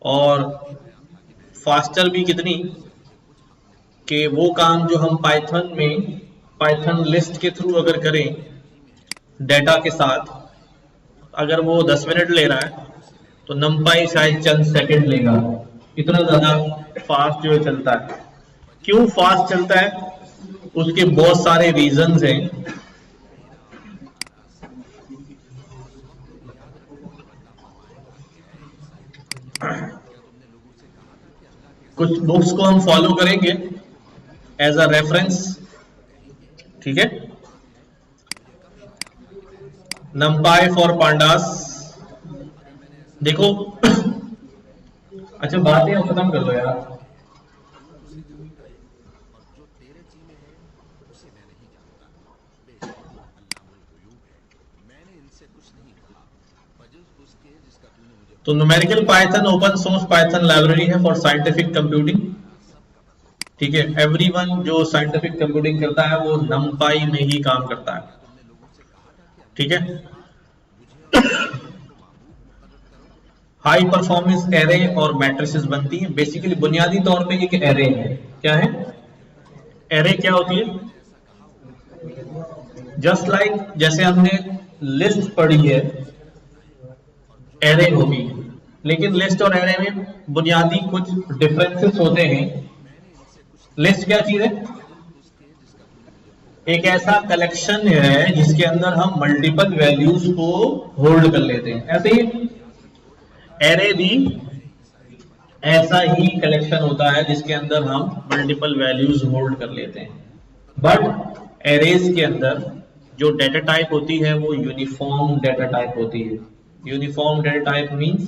और फास्टर भी कितनी कि वो काम जो हम पाइथन में पाइथन लिस्ट के थ्रू अगर करें डेटा के साथ, अगर वो 10 मिनट ले रहा है तो नमपाई शायद चंद सेकंड लेगा। इतना ज्यादा फास्ट जो चलता है। क्यों फास्ट चलता है? उसके बहुत सारे रीजंस हैं। कुछ बुक्स को हम फॉलो करेंगे एज अ रेफरेंस, ठीक है। नमपाई फॉर पांडास देखो। अच्छा बातें खत्म कर लो यार। तो numerical Python open source Python library है फॉर साइंटिफिक कंप्यूटिंग, ठीक है। एवरीवन जो साइंटिफिक कंप्यूटिंग करता है वो नमपाई में ही काम करता है, ठीक है। हाई परफॉर्मेंस एरे और मैट्रिसेस बनती है। बेसिकली बुनियादी तौर पे एक एरे है। क्या है एरे? क्या होती है? जस्ट लाइक जैसे हमने लिस्ट पढ़ी है, एरे होगी, लेकिन लिस्ट और एरे में बुनियादी कुछ डिफरेंसेस होते हैं। लिस्ट क्या चीज है? एक ऐसा कलेक्शन है जिसके अंदर हम मल्टीपल वैल्यूज को होल्ड कर लेते हैं। ऐसे ही एरे भी ऐसा ही कलेक्शन होता है जिसके अंदर हम मल्टीपल वैल्यूज होल्ड कर लेते हैं। बट एरेज के अंदर जो डेटा टाइप होती है वो यूनिफॉर्म डेटा टाइप होती है। यूनिफॉर्म डेटा टाइप मींस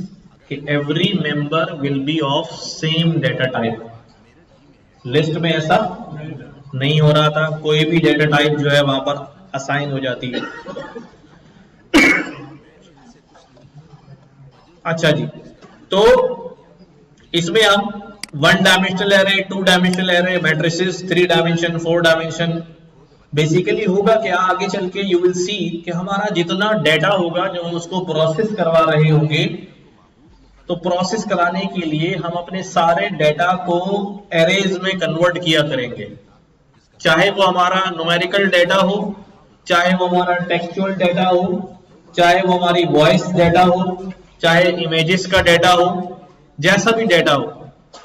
कि every member will be of same data type. List में ऐसा नहीं हो रहा था, कोई भी डेटा टाइप जो है वहां पर असाइन हो जाती है। अच्छा जी, तो इसमें हम 1 dimensional array, 2 dimensional array, matrices, 3 dimension, 4 dimension. Basically होगा क्या आगे चल के यू विल सी कि हमारा जितना डेटा होगा जो हम उसको प्रोसेस करवा रहे होंगे, तो प्रोसेस कराने के लिए हम अपने सारे डेटा को एरेज में कन्वर्ट किया करेंगे। चाहे वो हमारा न्यूमेरिकल डेटा हो, चाहे वो हमारा टेक्सचुअल डेटा हो, चाहे वो हमारी वॉइस डेटा हो, चाहे इमेजेस का डेटा हो, जैसा भी डेटा हो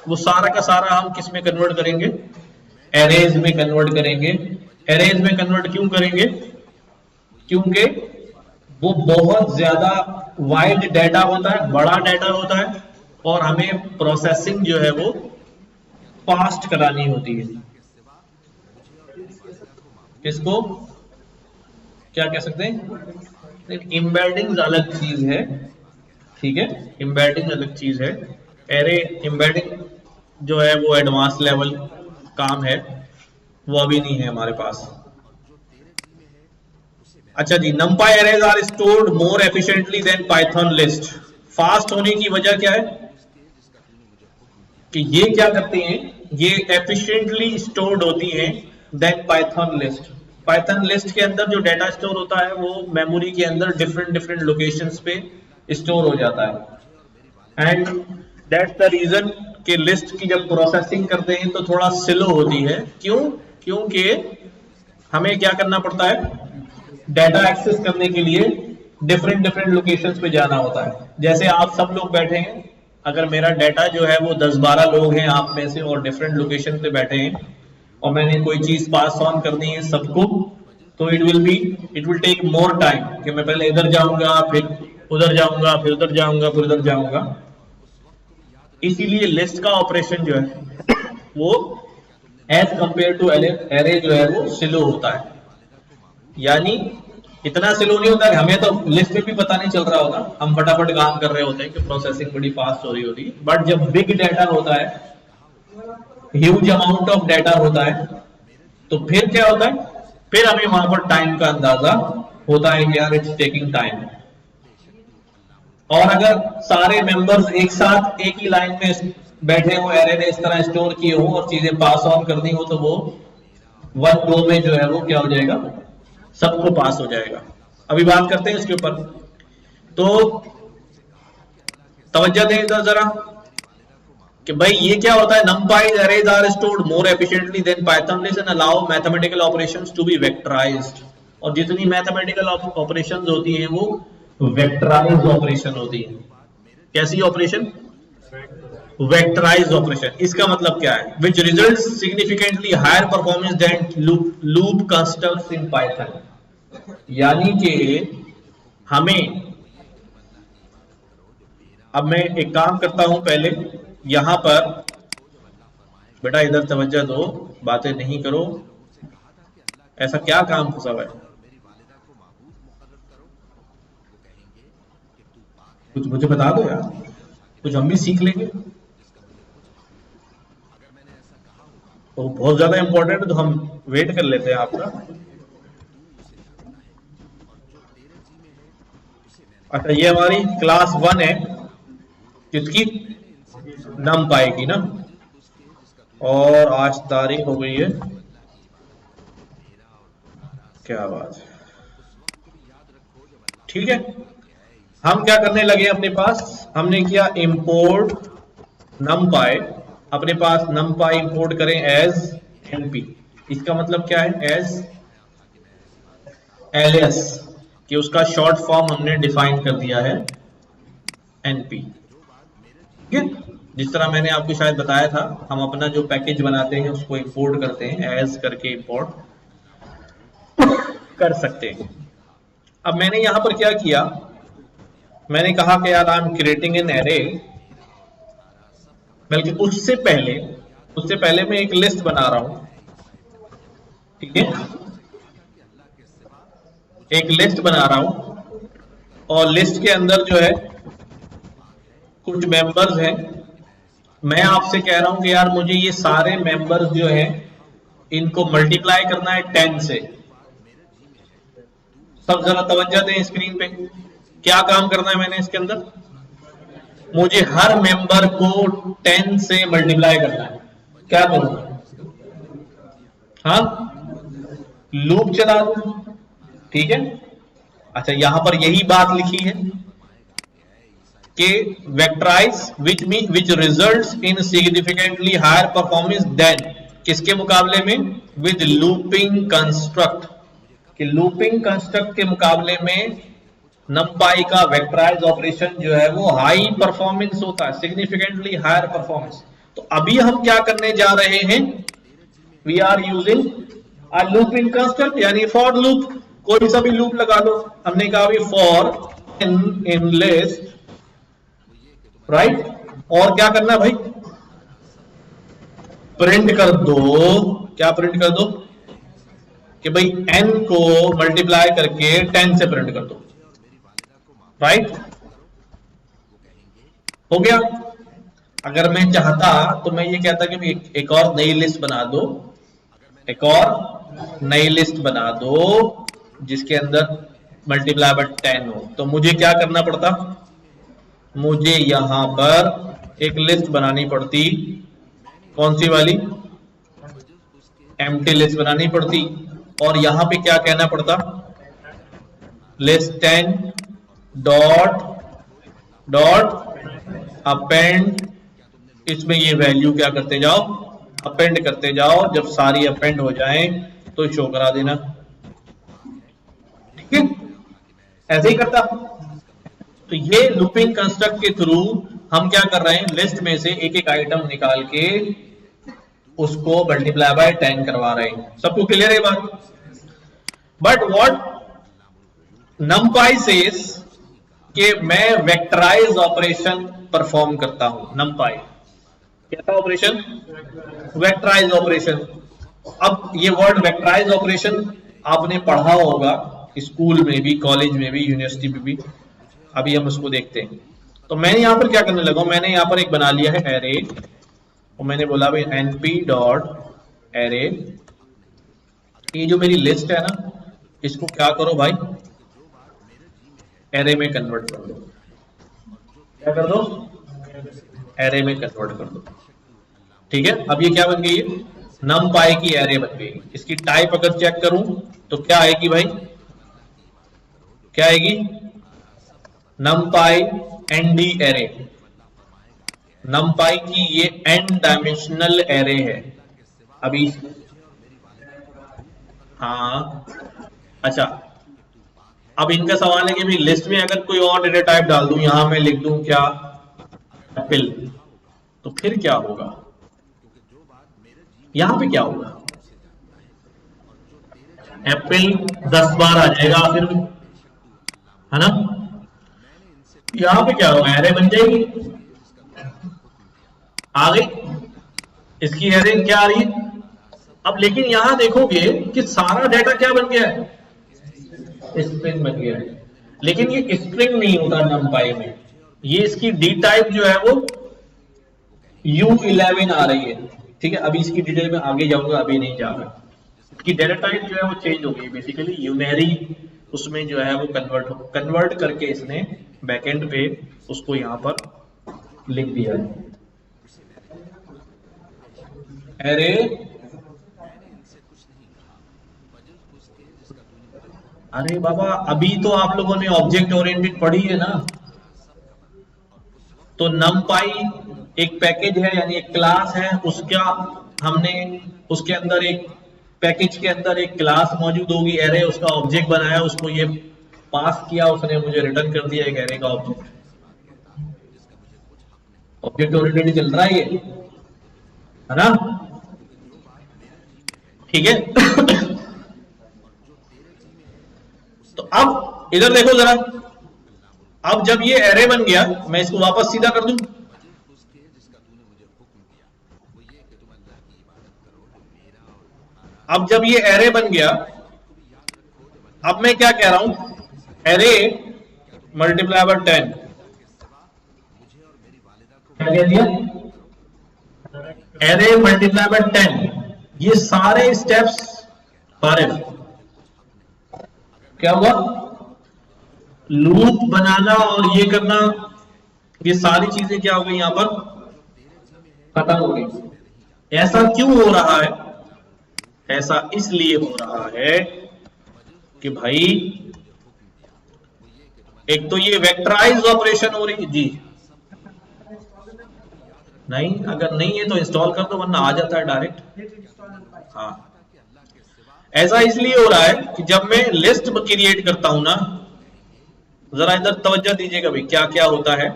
वो सारा का सारा हम किस में कन्वर्ट करेंगे? एरेज में कन्वर्ट करेंगे। एरेज में कन्वर्ट क्यों करेंगे? क्योंकि वो बहुत ज्यादा वाइड डेटा होता है, बड़ा डेटा होता है, और हमें प्रोसेसिंग जो है वो फास्ट करानी होती है। इसको क्या कह सकते हैं? एम्बेडिंग अलग चीज है, ठीक है। एम्बेडिंग अलग चीज है। एरे एम्बेडिंग जो है वो एडवांस लेवल काम है, वो अभी नहीं है हमारे पास। अच्छा जी, numpy arrays are stored more efficiently than Python list. Fast होने की वजह क्या है कि ये क्या करते हैं, ये एफिशिएंटली स्टोर्ड होती हैं than Python list. Python list के अंदर जो डेटा स्टोर होता है वो मेमोरी के अंदर डिफरेंट लोकेशंस पे स्टोर हो जाता है। एंड दैट्स द रीजन कि लिस्ट की जब प्रोसेसिंग करते हैं तो थोड़ा स्लो होती है। क्यों? क्योंकि हमें क्या करना पड़ता है, डेटा एक्सेस करने के लिए डिफरेंट लोकेशंस पे जाना होता है। जैसे आप सब लोग बैठे हैं, अगर मेरा डेटा जो है वो 10-12 लोग हैं आप में से और डिफरेंट लोकेशन पे बैठे हैं और मैंने कोई चीज पास ऑन करनी है सबको, तो it will take more time कि मैं पहले इधर जाऊंगा, फिर उधर जाऊंगा, फिर उधर जाऊंगा, फिर उधर जाऊंगा। इसीलिए लिस्ट का ऑपरेशन जो है वो एज कंपेयर टू एरे जो है वो स्लो होता है। यानी इतना स्लो नहीं होता कि हमें तो लिस्ट में भी पता नहीं चल रहा होता, हम फटाफट काम कर रहे होते हैं कि प्रोसेसिंग बड़ी फास्ट हो रही होती है। बट जब बिग डेटा होता है, ह्यूज अमाउंट ऑफ डेटा होता है, तो फिर क्या होता है, फिर हमें वहां पर टाइम का अंदाजा होता है कि यार इट्स टेकिंग टाइम। और अगर सारे मेंबर्स एक साथ एक ही लाइन में बैठे हो, एरे ने इस तरह स्टोर किए हो और चीजें पास ऑन करनी हो, तो वो 1 गो में जो है वो क्या हो जाएगा, सबको पास हो जाएगा। अभी बात करते हैं इसके ऊपर, तो तवज्जो दें इधर जरा। कि भाई ये क्या होता है, numpy arrays are stored more efficiently than Python lists and allow mathematical operations to be vectorized। और जितनी मैथमेटिकल ऑपरेशंस होती हैं वो वेक्टराइज ऑपरेशन होती है। कैसी ऑपरेशन? Vectorize operation. इसका मतलब क्या है? Which result significantly higher performance than loop constructs in Python. यानी कि हमें, अब मैं एक काम करता हूं, पहले यहां पर बेटा इधर तवज्जो दो, बातें नहीं करो, ऐसा क्या काम फंसा हुआ है? कुछ मुझे बता दो यार, कुछ हम भी सीख लेंगे। तो बहुत ज्यादा इंपॉर्टेंट है तो हम वेट कर लेते हैं आपका। अच्छा, ये हमारी क्लास 1 है, किसकी? numpy की ना। और आज तारीख हो गई है, क्या बात है, ठीक है। हम क्या करने लगे अपने पास, हमने किया इंपोर्ट numpy, अपने पास numpy इंपोर्ट करें एज np। इसका मतलब क्या है? एज एलियास, कि उसका शॉर्ट फॉर्म हमने डिफाइन कर दिया है np। ठीक है, जिस तरह मैंने आपको शायद बताया था, हम अपना जो पैकेज बनाते हैं उसको इंपोर्ट करते हैं, एज करके इंपोर्ट कर सकते हैं। अब मैंने यहां पर क्या किया, मैंने कहा कि यार I am creating an array, बल्कि उससे पहले मैं एक लिस्ट बना रहा हूं। ठीक है, एक लिस्ट बना रहा हूं और लिस्ट के अंदर जो है कुछ मेंबर्स हैं। मैं आपसे कह रहा हूं कि यार मुझे ये सारे मेंबर्स जो हैं इनको मल्टीप्लाई करना है 10 से। सब जरा तवज्जो दें स्क्रीन पे, क्या काम करना है मैंने इसके अंदर? मुझे हर मेंबर को 10 से मल्टीप्लाई करना है। क्या करूंगा? हाँ, लूप चला दूं। ठीक है, अच्छा यहां पर यही बात लिखी है कि vectorize which results in significantly higher performance than, किसके मुकाबले में? विद लूपिंग कंस्ट्रक्ट, कि लूपिंग कंस्ट्रक्ट के मुकाबले में numpy का वेक्टराइज ऑपरेशन जो है वो हाई परफॉर्मेंस होता है, सिग्निफिकेंटली हायर परफॉर्मेंस। तो अभी हम क्या करने जा रहे हैं? We are using a looping construct, यानी फॉर लूप। कोई सा भी लूप लगा लो। हमने कहा भी फॉर इन लिस्ट, राइट, और क्या करना भाई? प्रिंट कर दो। क्या प्रिंट कर दो? कि भाई n को मल्टीप्लाई करके 10 से प्रिंट कर दो, राइट। हो गया। अगर मैं चाहता तो मैं ये कहता कि एक और नई लिस्ट बना दो, एक और नई लिस्ट बना दो जिसके अंदर मल्टीप्लाई बाय 10 हो। तो मुझे क्या करना पड़ता? मुझे यहां पर एक लिस्ट बनानी पड़ती। कौन सी वाली? एम्प्टी लिस्ट बनानी पड़ती। और यहां पे क्या कहना पड़ता? लिस्ट 10 डॉट अपेंड, इसमें ये वैल्यू क्या करते जाओ? अपेंड करते जाओ। जब सारी अपेंड हो जाएं तो शो करा देना। ठीक है, ऐसे ही करता। तो ये लूपिंग कंस्ट्रक्ट के थ्रू हम क्या कर रहे हैं? लिस्ट में से एक एक आइटम निकाल के उसको मल्टीप्लाई बाय 10 करवा रहे हैं। सबको क्लियर है बात? बट व्हाट numpy सेज कि मैं वेक्टराइज ऑपरेशन परफॉर्म करता हूं। numpy कैसा ऑपरेशन? Vectorize operation. अब ये वर्ड वेक्टराइज ऑपरेशन आपने पढ़ा होगा स्कूल में भी, कॉलेज में भी, यूनिवर्सिटी में भी। अभी हम उसको देखते हैं। तो मैंने यहां पर क्या करने लगा, मैंने यहां पर एक बना लिया है एरे, और मैंने बोला भाई np डॉट एरे। ये जो मेरी लिस्ट है ना, इसको क्या करो भाई? एरे में कन्वर्ट कर दो। क्या कर दो? एरे में कन्वर्ट कर दो। ठीक है, अब ये क्या बन गई है? numpy की एरे बन गई। इसकी टाइप अगर चेक करूं तो क्या आएगी भाई? क्या आएगी? numpy nd array. numpy की ये n डायमेंशनल एरे है। अभी हाँ, अच्छा, अब इनका सवाल है कि भी लिस्ट में अगर कोई और डेटा टाइप डाल दूं, यहां मैं लिख दूं क्या, एप्पल, तो फिर क्या होगा, यहां पे क्या होगा, एप्पल 10 बार आ जाएगा आखिर में, है ना। यहां पे क्या होगा, एरे बन जाएगी, आ गई, इसकी एरे क्या आ रही है। अब लेकिन यहां देखोगे कि सारा डेटा क्या बन गया है, स्ट्रिंग बन गया है, लेकिन ये स्ट्रिंग नहीं होता numpy में, ये इसकी डी टाइप जो है वो U11 आ रही है। ठीक है, अभी इसकी डिटेल में आगे जाऊंगा, अभी नहीं जा रहा। इसकी डेटा टाइप जो है वो चेंज हो गई, बेसिकली यूनरी उसमें जो है वो कन्वर्ट करके इसने बैकएंड पे उसको यहां पर लिख दिया है। अरे अरे बाबा, अभी तो आप लोगों ने ऑब्जेक्ट ओरिएंटेड पढ़ी है ना, तो numpy एक पैकेज है, यानी एक क्लास है, उसका हमने उसके अंदर एक पैकेज के अंदर एक क्लास मौजूद होगी, एरे, उसका ऑब्जेक्ट बनाया, उसको ये पास किया, उसने मुझे रिटर्न कर दिया एक एरे का ऑब्जेक्ट। ऑब्जेक्ट ओरिएंटेड चल रहा है ये, है ना, ठीक है। तो अब इधर देखो जरा, अब जब ये एरे बन गया, मैं इसको वापस सीधा कर दूं, अब जब ये एरे बन गया, अब मैं क्या कह रहा हूं, एरे मल्टीप्लाई बाय 10, क्या कह दिया, एरे मल्टीप्लाई बाय 10, ये सारे स्टेप्स सारे क्या हुआ, लूप बनाना और ये करना, ये सारी चीजें क्या हो गई यहां पर खत्म हो गई। ऐसा क्यों हो रहा है, ऐसा इसलिए हो रहा है कि भाई एक तो ये वेक्टराइज ऑपरेशन हो रही है जी, नहीं, अगर नहीं है तो इंस्टॉल कर दो, वरना आ जाता है डायरेक्ट। हाँ, ऐसा इसलिए हो रहा है कि जब मैं लिस्ट क्रिएट करता हूं ना, जरा इधर तवज्जो दीजिएगा भाई, क्या क्या होता है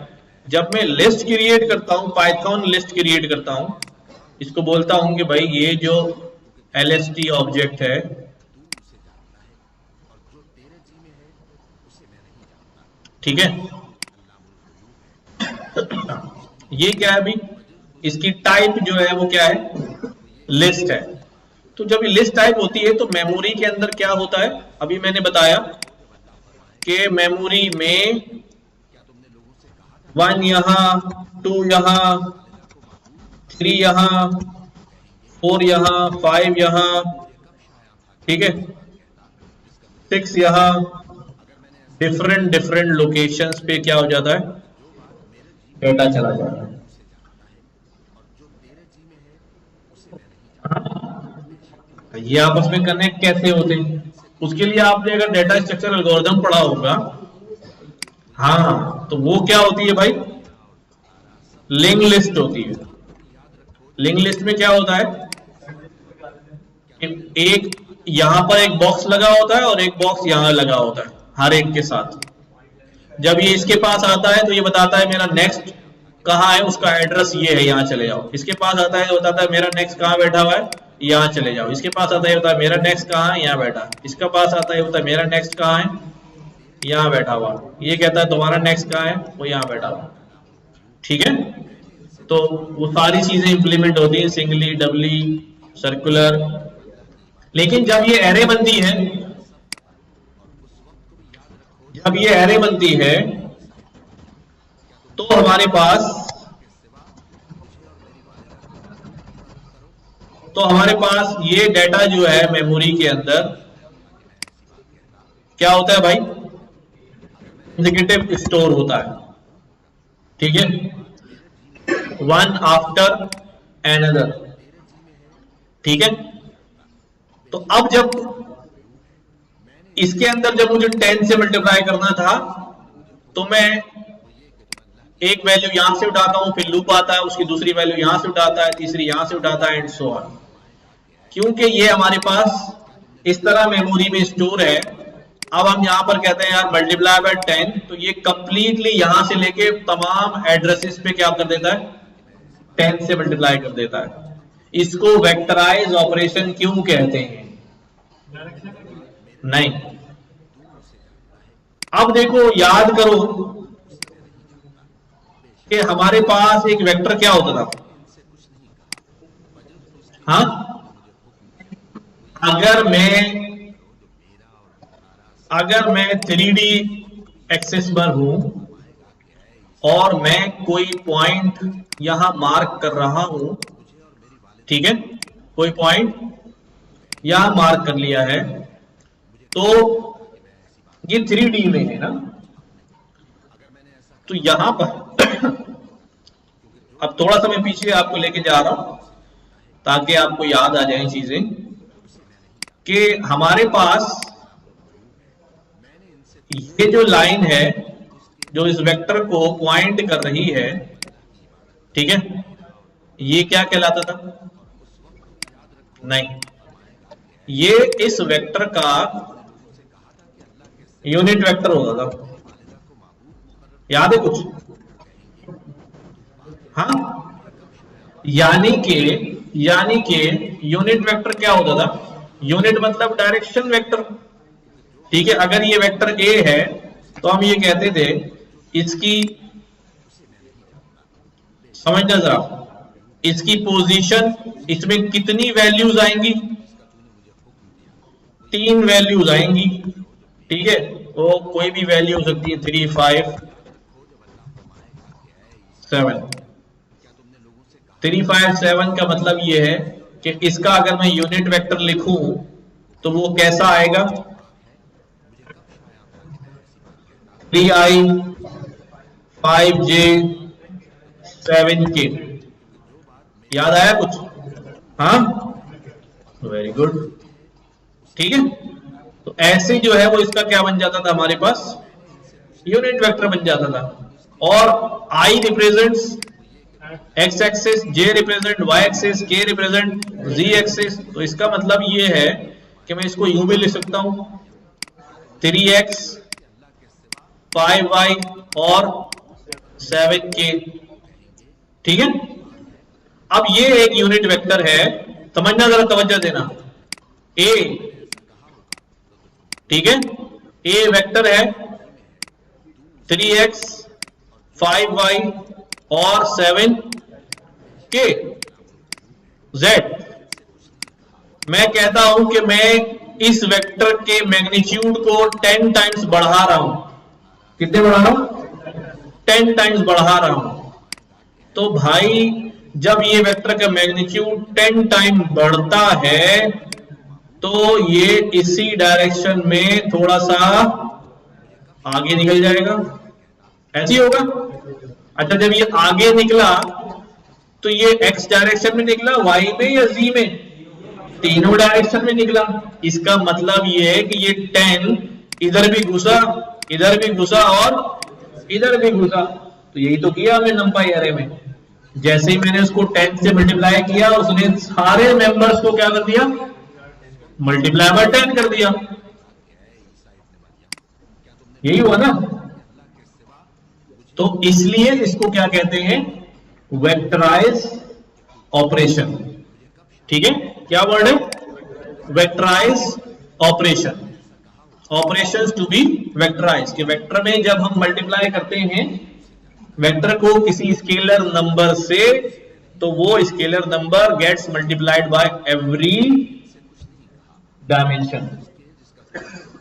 जब मैं लिस्ट क्रिएट करता हूं, पाइथन लिस्ट क्रिएट करता हूं, इसको बोलता हूं कि भाई ये जो LST ऑब्जेक्ट है, ठीक है, ये क्या है अभी, इसकी टाइप जो है वो क्या है, लिस्ट है। तो जब ये लिस्ट टाइप होती है तो मेमोरी के अंदर क्या होता है, अभी मैंने बताया कि मेमोरी में 1 यहां, 2 यहां, 3 यहां, 4 यहां, 5 यहां, ठीक है, 6 यहां, डिफरेंट डिफरेंट लोकेशंस पे क्या हो जाता है, डेटा चला जाता है। ये आपस में कनेक्ट कैसे होते हैं, उसके लिए आपने अगर डेटा स्ट्रक्चर एल्गोरिथम पढ़ा होगा, हाँ, तो वो क्या होती है भाई, लिंक लिस्ट होती है। लिंक लिस्ट में क्या होता है, एक यहां पर एक बॉक्स लगा होता है और एक बॉक्स यहां लगा होता है, हर एक के साथ। जब ये इसके पास आता है तो ये बताता है मेरा नेक्स्ट कहाँ है, उसका एड्रेस ये है, यहाँ चले जाओ। इसके पास आता है तो बताता है मेरा नेक्स्ट कहाँ बैठा हुआ है, यहाँ चले जाओ। इसके पास आता है होता है मेरा नेक्स्ट कहाँ है, यहाँ बैठा। इसका पास आता है होता है मेरा नेक्स्ट कहाँ है, यहाँ बैठा हुआ। ये कहता है तुम्हारा नेक्स्ट कहाँ है, वो यहाँ बैठा हुआ। ठीक है, तो वो सारी चीजें इंप्लीमेंट होती है, सिंगली, डबली, सर्कुलर। लेकिन जब ये एरे बनती है, जब ये एरे बनती है तो हमारे पास ये डेटा जो है मेमोरी के अंदर क्या होता है भाई, एग्जीक्यूटिव स्टोर होता है। ठीक है, वन आफ्टर एनदर। ठीक है, तो अब जब इसके अंदर जब मुझे 10 से मल्टीप्लाई करना था तो मैं एक वैल्यू यहां से उठाता हूं, फिर लूप आता है, उसकी दूसरी वैल्यू यहां से उठाता है, तीसरी यहां से उठाता है, एंड सो ऑन। क्योंकि ये हमारे पास इस तरह मेमोरी में स्टोर है। अब हम यहां पर कहते हैं यार मल्टीप्लाई बाय 10, तो ये कंप्लीटली यहां से लेके तमाम एड्रेसेस पे क्या कर देता है, 10 से मल्टीप्लाई कर देता है। इसको वेक्टराइज ऑपरेशन क्यों कहते हैं? नहीं, अब देखो याद करो कि हमारे पास एक वेक्टर क्या होता था। हाँ, अगर मैं 3D एक्सेस पर हूं और मैं कोई पॉइंट यहां मार्क कर रहा हूं, ठीक है, कोई पॉइंट यहां मार्क कर लिया है, तो ये 3D में है ना, तो यहां पर अब थोड़ा सा मैं पीछे आपको लेके जा रहा हूं ताकि आपको याद आ जाए चीजें कि हमारे पास ये जो लाइन है जो इस वेक्टर को पॉइंट कर रही है, ठीक है, ये क्या कहलाता था? नहीं, ये इस वेक्टर का यूनिट वेक्टर होता था। याद है कुछ? हाँ, यानी कि यूनिट वेक्टर क्या होता था? यूनिट मतलब डायरेक्शन वेक्टर, ठीक है। अगर ये वेक्टर ए है तो हम ये कहते थे इसकी, समझना जरा, इसकी पोजीशन, इसमें कितनी वैल्यूज आएंगी? 3 वैल्यूज आएंगी, ठीक है। वो कोई भी वैल्यू हो सकती है, 3, 5, 7। 3, 5, 7 का मतलब ये है कि इसका अगर मैं यूनिट वेक्टर लिखूं तो वो कैसा आएगा? 3i 5j 7k। याद आया कुछ? हाँ, वेरी गुड, ठीक है। तो ऐसे जो है वो इसका क्या बन जाता था, हमारे पास यूनिट वेक्टर बन जाता था। और i represents x axis, j represent y axis, k represent z axis. तो इसका मतलब ये है कि मैं इसको यूं भी लिख सकता हूं, 3x 5y और 7k, ठीक है। अब ये एक यूनिट वेक्टर है, समझना जरा, तवज्जो देना। a, ठीक है, a वेक्टर है, 3x 5y और 7k z। मैं कहता हूं कि मैं इस वेक्टर के मैग्नीट्यूड को 10 टाइम्स बढ़ा रहा हूं। कितने बढ़ा रहा हूं? 10 टाइम्स बढ़ा रहा हूं। तो भाई जब ये वेक्टर का मैग्नीट्यूड 10 टाइम बढ़ता है तो ये इसी डायरेक्शन में थोड़ा सा आगे निकल जाएगा, ऐसे ही होगा। अच्छा, जब ये आगे निकला तो ये x डायरेक्शन में निकला, y में या z में? तीनों डायरेक्शन में निकला। इसका मतलब ये है कि ये 10 इधर भी घुसा, इधर भी घुसा और इधर भी घुसा। तो यही तो किया हमने नंपाई एरे में। जैसे ही मैंने उसको 10 से मल्टीप्लाई किया, उसने सारे मेंबर्स को क्या कर दिया? मल्टीप्लाई बाय 10 कर दिया। यही हुआ ना? तो इसलिए इसको क्या कहते हैं? वेक्टराइज ऑपरेशन, ठीक है। क्या वर्ड है? Vectorize operation, operations to be vectorize. कि वेक्टर में जब हम मल्टीप्लाई करते हैं वेक्टर को किसी स्केलर नंबर से, तो वो scalar number gets multiplied by every dimension.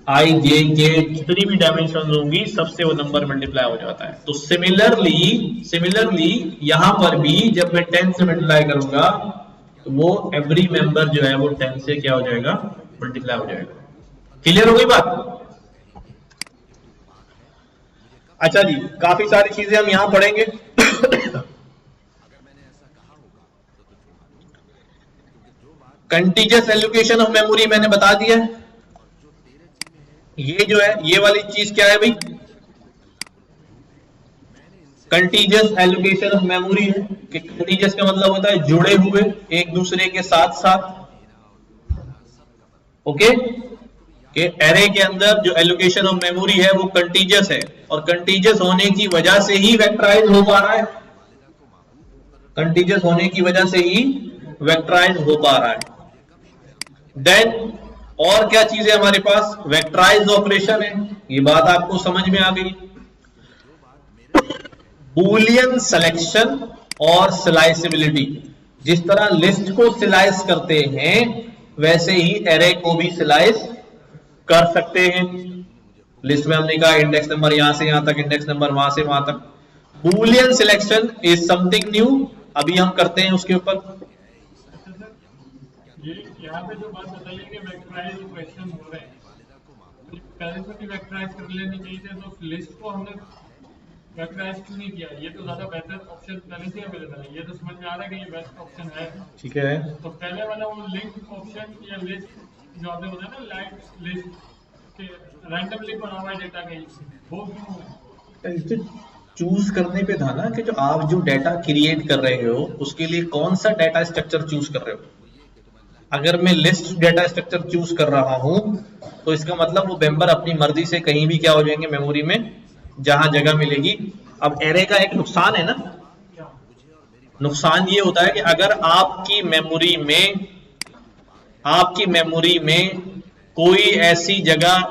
i, j, k जितनी भी डायमेंशन होंगी सबसे वो नंबर मल्टीप्लाई हो जाता है। तो सिमिलरली यहां पर भी जब मैं 10 से मल्टीप्लाई करूंगा तो वो एवरी मेंबर जो है वो 10 से क्या हो जाएगा? मल्टीप्लाई हो जाएगा। क्लियर हो गई बात? अच्छा जी, काफी सारी चीजें हम यहां पढ़ेंगे। कंटीजियस एलोकेशन ऑफ मेमोरी मैंने बता दिया है। ये जो है, ये वाली चीज क्या है भाई? कंटीजियस एलोकेशन ऑफ मेमोरी है कि कंटीजियस का मतलब होता है जुड़े हुए एक दूसरे के साथ साथ। ओके, कि एरे के अंदर जो एलोकेशन ऑफ मेमोरी है वो कंटीजियस है, और कंटीजियस होने की वजह से ही वेक्टराइज हो पा रहा है, कंटीजियस होने की वजह से ही वेक्टराइज हो पा रहा है। देन और क्या चीज है हमारे पास, वेक्टराइज ऑपरेशन है, ये बात आपको समझ में आ गई। बूलियन सिलेक्शन और स्लाइसेबिलिटी, जिस तरह लिस्ट को स्लाइस करते हैं वैसे ही एरे को भी स्लाइस कर सकते हैं। लिस्ट में हमने कहा इंडेक्स नंबर यहां से यहां तक, इंडेक्स नंबर वहां से वहां तक। Boolean selection is something new, अभी हम करते हैं उसके ऊपर। ये यहाँ पे जो बात बताइए कि वेक्टराइज ऑपरेशन हो रहे हैं, तो पहले से भी वेक्टराइज कर लेने चाहिए थे, तो लिस्ट को हमने वेक्टराइज क्यों नहीं किया? ये तो ज्यादा बेहतर ऑप्शन पहले से अवेलेबल है, ये तो समझ में आ रहा है कि ये बेस्ट ऑप्शन है। ठीक है, तो पहले वाला वो लिंक ऑप्शन या लिस्ट जो आपने बताया ना, लाइक लिस्ट के रैंडमली बना हुआ है डेटा कहीं, वो क्यों चूज करने पे था ना कि जो आप जो डाटा क्रिएट कर रहे हो उसके लिए कौन सा डाटा स्ट्रक्चर चूज कर रहे हो। अगर मैं लिस्ट डाटा स्ट्रक्चर चूज कर रहा हूं तो इसका मतलब वो मेंबर अपनी मर्जी से कहीं भी क्या हो जाएंगे मेमोरी में, जहां जगह मिलेगी। अब एरे का एक नुकसान है ना, नुकसान ये होता है कि अगर आपकी मेमोरी में कोई ऐसी जगह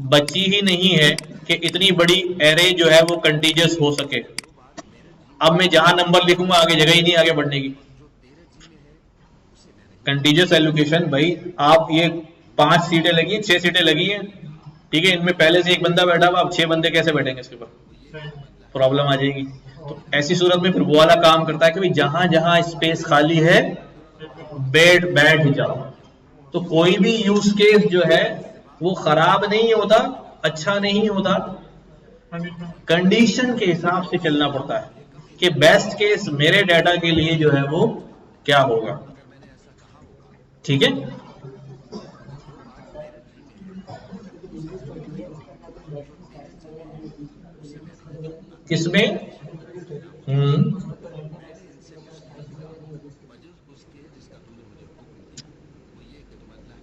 बची ही नहीं है कि इतनी बड़ी एरे जो है वो कंटीजियस हो सके। अब मैं जहां नंबर लिखूंगा आगे जगह ही नहीं आगे बढ़ने की। कंटीजियस एलोकेशन भाई, आप ये 5 सीटें लगी हैं, 6 सीटें लगी हैं, ठीक है, इनमें पहले से एक बंदा बैठा हुआ, अब 6 बंदे कैसे बैठेंगे इसके ऊपर, प्रॉब्लम आ जाएगी। तो ऐसी सूरत में फिर वो वाला काम करता है कि भाई जहां जहां स्पेस खाली है बैठ जाओ। तो कोई भी यूज केस जो है वो खराब नहीं होता, अच्छा नहीं होता, कंडीशन के हिसाब से चलना पड़ता है कि बेस्ट केस मेरे डाटा के लिए जो है वो क्या होगा। ठीक है, किसमें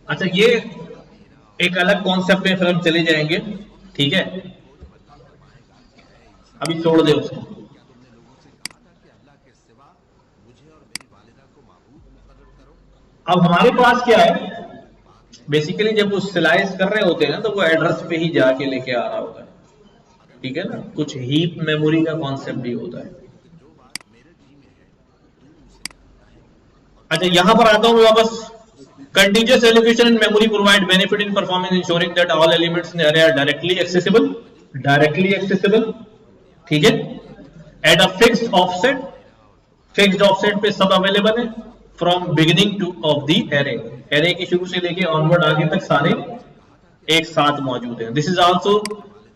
अच्छा, ये एक अलग कॉन्सेप्ट में फिर हम चले जाएंगे। ठीक है, अभी छोड़ दे उसको। अब हमारे पास क्या है, बेसिकली जब वो स्लाइस कर रहे होते हैं ना तो वो एड्रेस पे ही जाके लेके आ रहा होता है। ठीक है ना, कुछ हीप मेमोरी का कॉन्सेप्ट भी होता है। अच्छा, यहां पर आता हूं मैं वापस। Contiguous allocation in memory provide benefit in performance ensuring that all elements in array are directly accessible. ठीक है, एट अ फिक्स्ड ऑफसेट पे सब अवेलेबल है from beginning two of the array के शुरू से लेके ऑनवर्ड आगे तक सारे एक साथ मौजूद हैं। This is also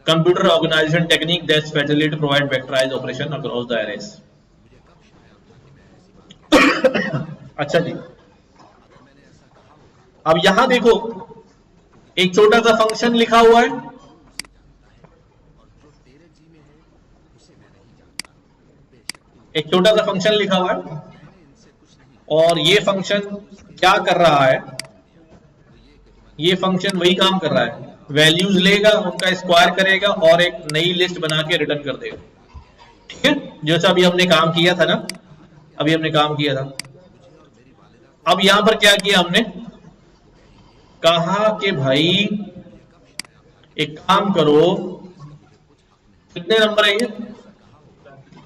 computer organization technique that specially to provide vectorize operation across the arrays. अच्छा जी, अब यहां देखो एक छोटा सा फंक्शन लिखा हुआ है, एक छोटा सा फंक्शन लिखा हुआ है, और ये फंक्शन क्या कर रहा है, ये फंक्शन वही काम कर रहा है, वैल्यूज लेगा, उनका स्क्वायर करेगा और एक नई लिस्ट बना के रिटर्न कर देगा। ठीक है, जैसा अभी हमने काम किया था ना, अभी हमने काम किया था। अब यहां पर क्या किया हमने, कहा कि भाई एक काम करो, कितने नंबर है ये,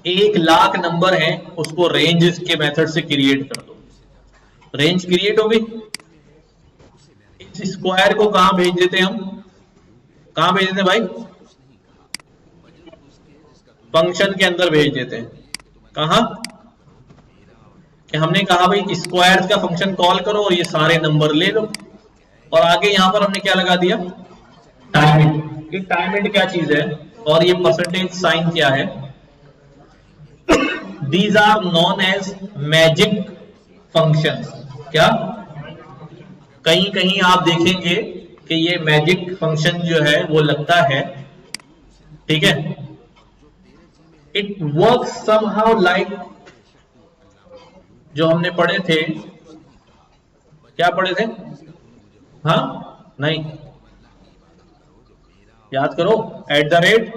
1,00,000 नंबर है, उसको रेंज के मेथड से क्रिएट कर दो। रेंज क्रिएट हो गई, इस स्क्वायर को कहां भेज देते हैं हम, कहां भेज देते हैं भाई, फंक्शन के अंदर भेज देते हैं। कहां, कि हमने कहा भाई स्क्वायर का फंक्शन कॉल करो और ये सारे नंबर ले लो, और आगे यहां पर हमने क्या लगा दिया, टाइम इंट। ये टाइम इंट क्या चीज है और ये परसेंटेज साइन क्या है, these are known as magic functions. क्या, कहीं कहीं आप देखेंगे कि ये मैजिक फंक्शन जो है वो लगता है। ठीक है, इट वर्क समहाउ लाइक जो हमने पढ़े थे, क्या पढ़े थे? हाँ नहीं, याद करो, एट द रेट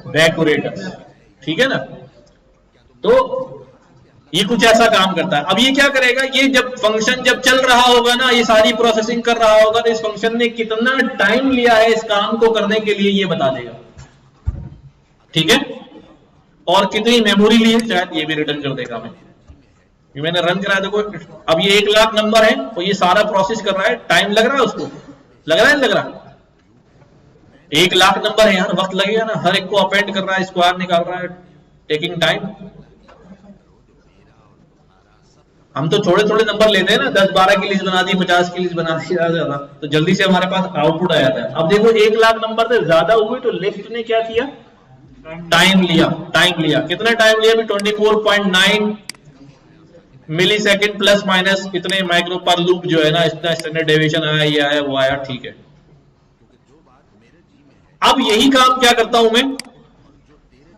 डेकोरेटर्स, ठीक है ना? तो ये कुछ ऐसा काम करता है। अब ये क्या करेगा, ये जब फंक्शन जब चल रहा होगा ना, ये सारी प्रोसेसिंग कर रहा होगा, तो इस फंक्शन ने कितना टाइम लिया है इस काम को करने के लिए ये बता देगा, ठीक है? और कितनी मेमोरी ली है शायद ये भी रिटर्न कर देगा हमें। ये मैंने रन कराया, देखो अब ये 1 लाख नंबर है और ये सारा प्रोसेस कर रहा है, टाइम लग रहा है उसको, लग रहा है नहीं लग रहा? 1 लाख नंबर है यार, वक्त लगेगा ना, हर एक को अपेंड कर रहा है, स्क्वायर निकाल रहा है, टेकिंग टाइम। हम तो थोड़े थोड़े नंबर लेते हैं ना, 10-12 की लिस्ट बना दी, 50 की लिस्ट बना दी, ज्यादा तो जल्दी से हमारे पास आउटपुट आ जाता है। अब देखो 1 लाख नंबर से ज्यादा हुए तो लिस्ट ने क्या किया, टाइम लिया। टाइम लिया, कितना टाइम लिया? 24.9 मिली सेकेंड प्लस माइनस इतने माइक्रो पर लूप जो है ना, इतना स्टैंडर्ड डेविएशन आया, ये आया, वो आया, ठीक है। अब यही काम क्या करता हूं मैं,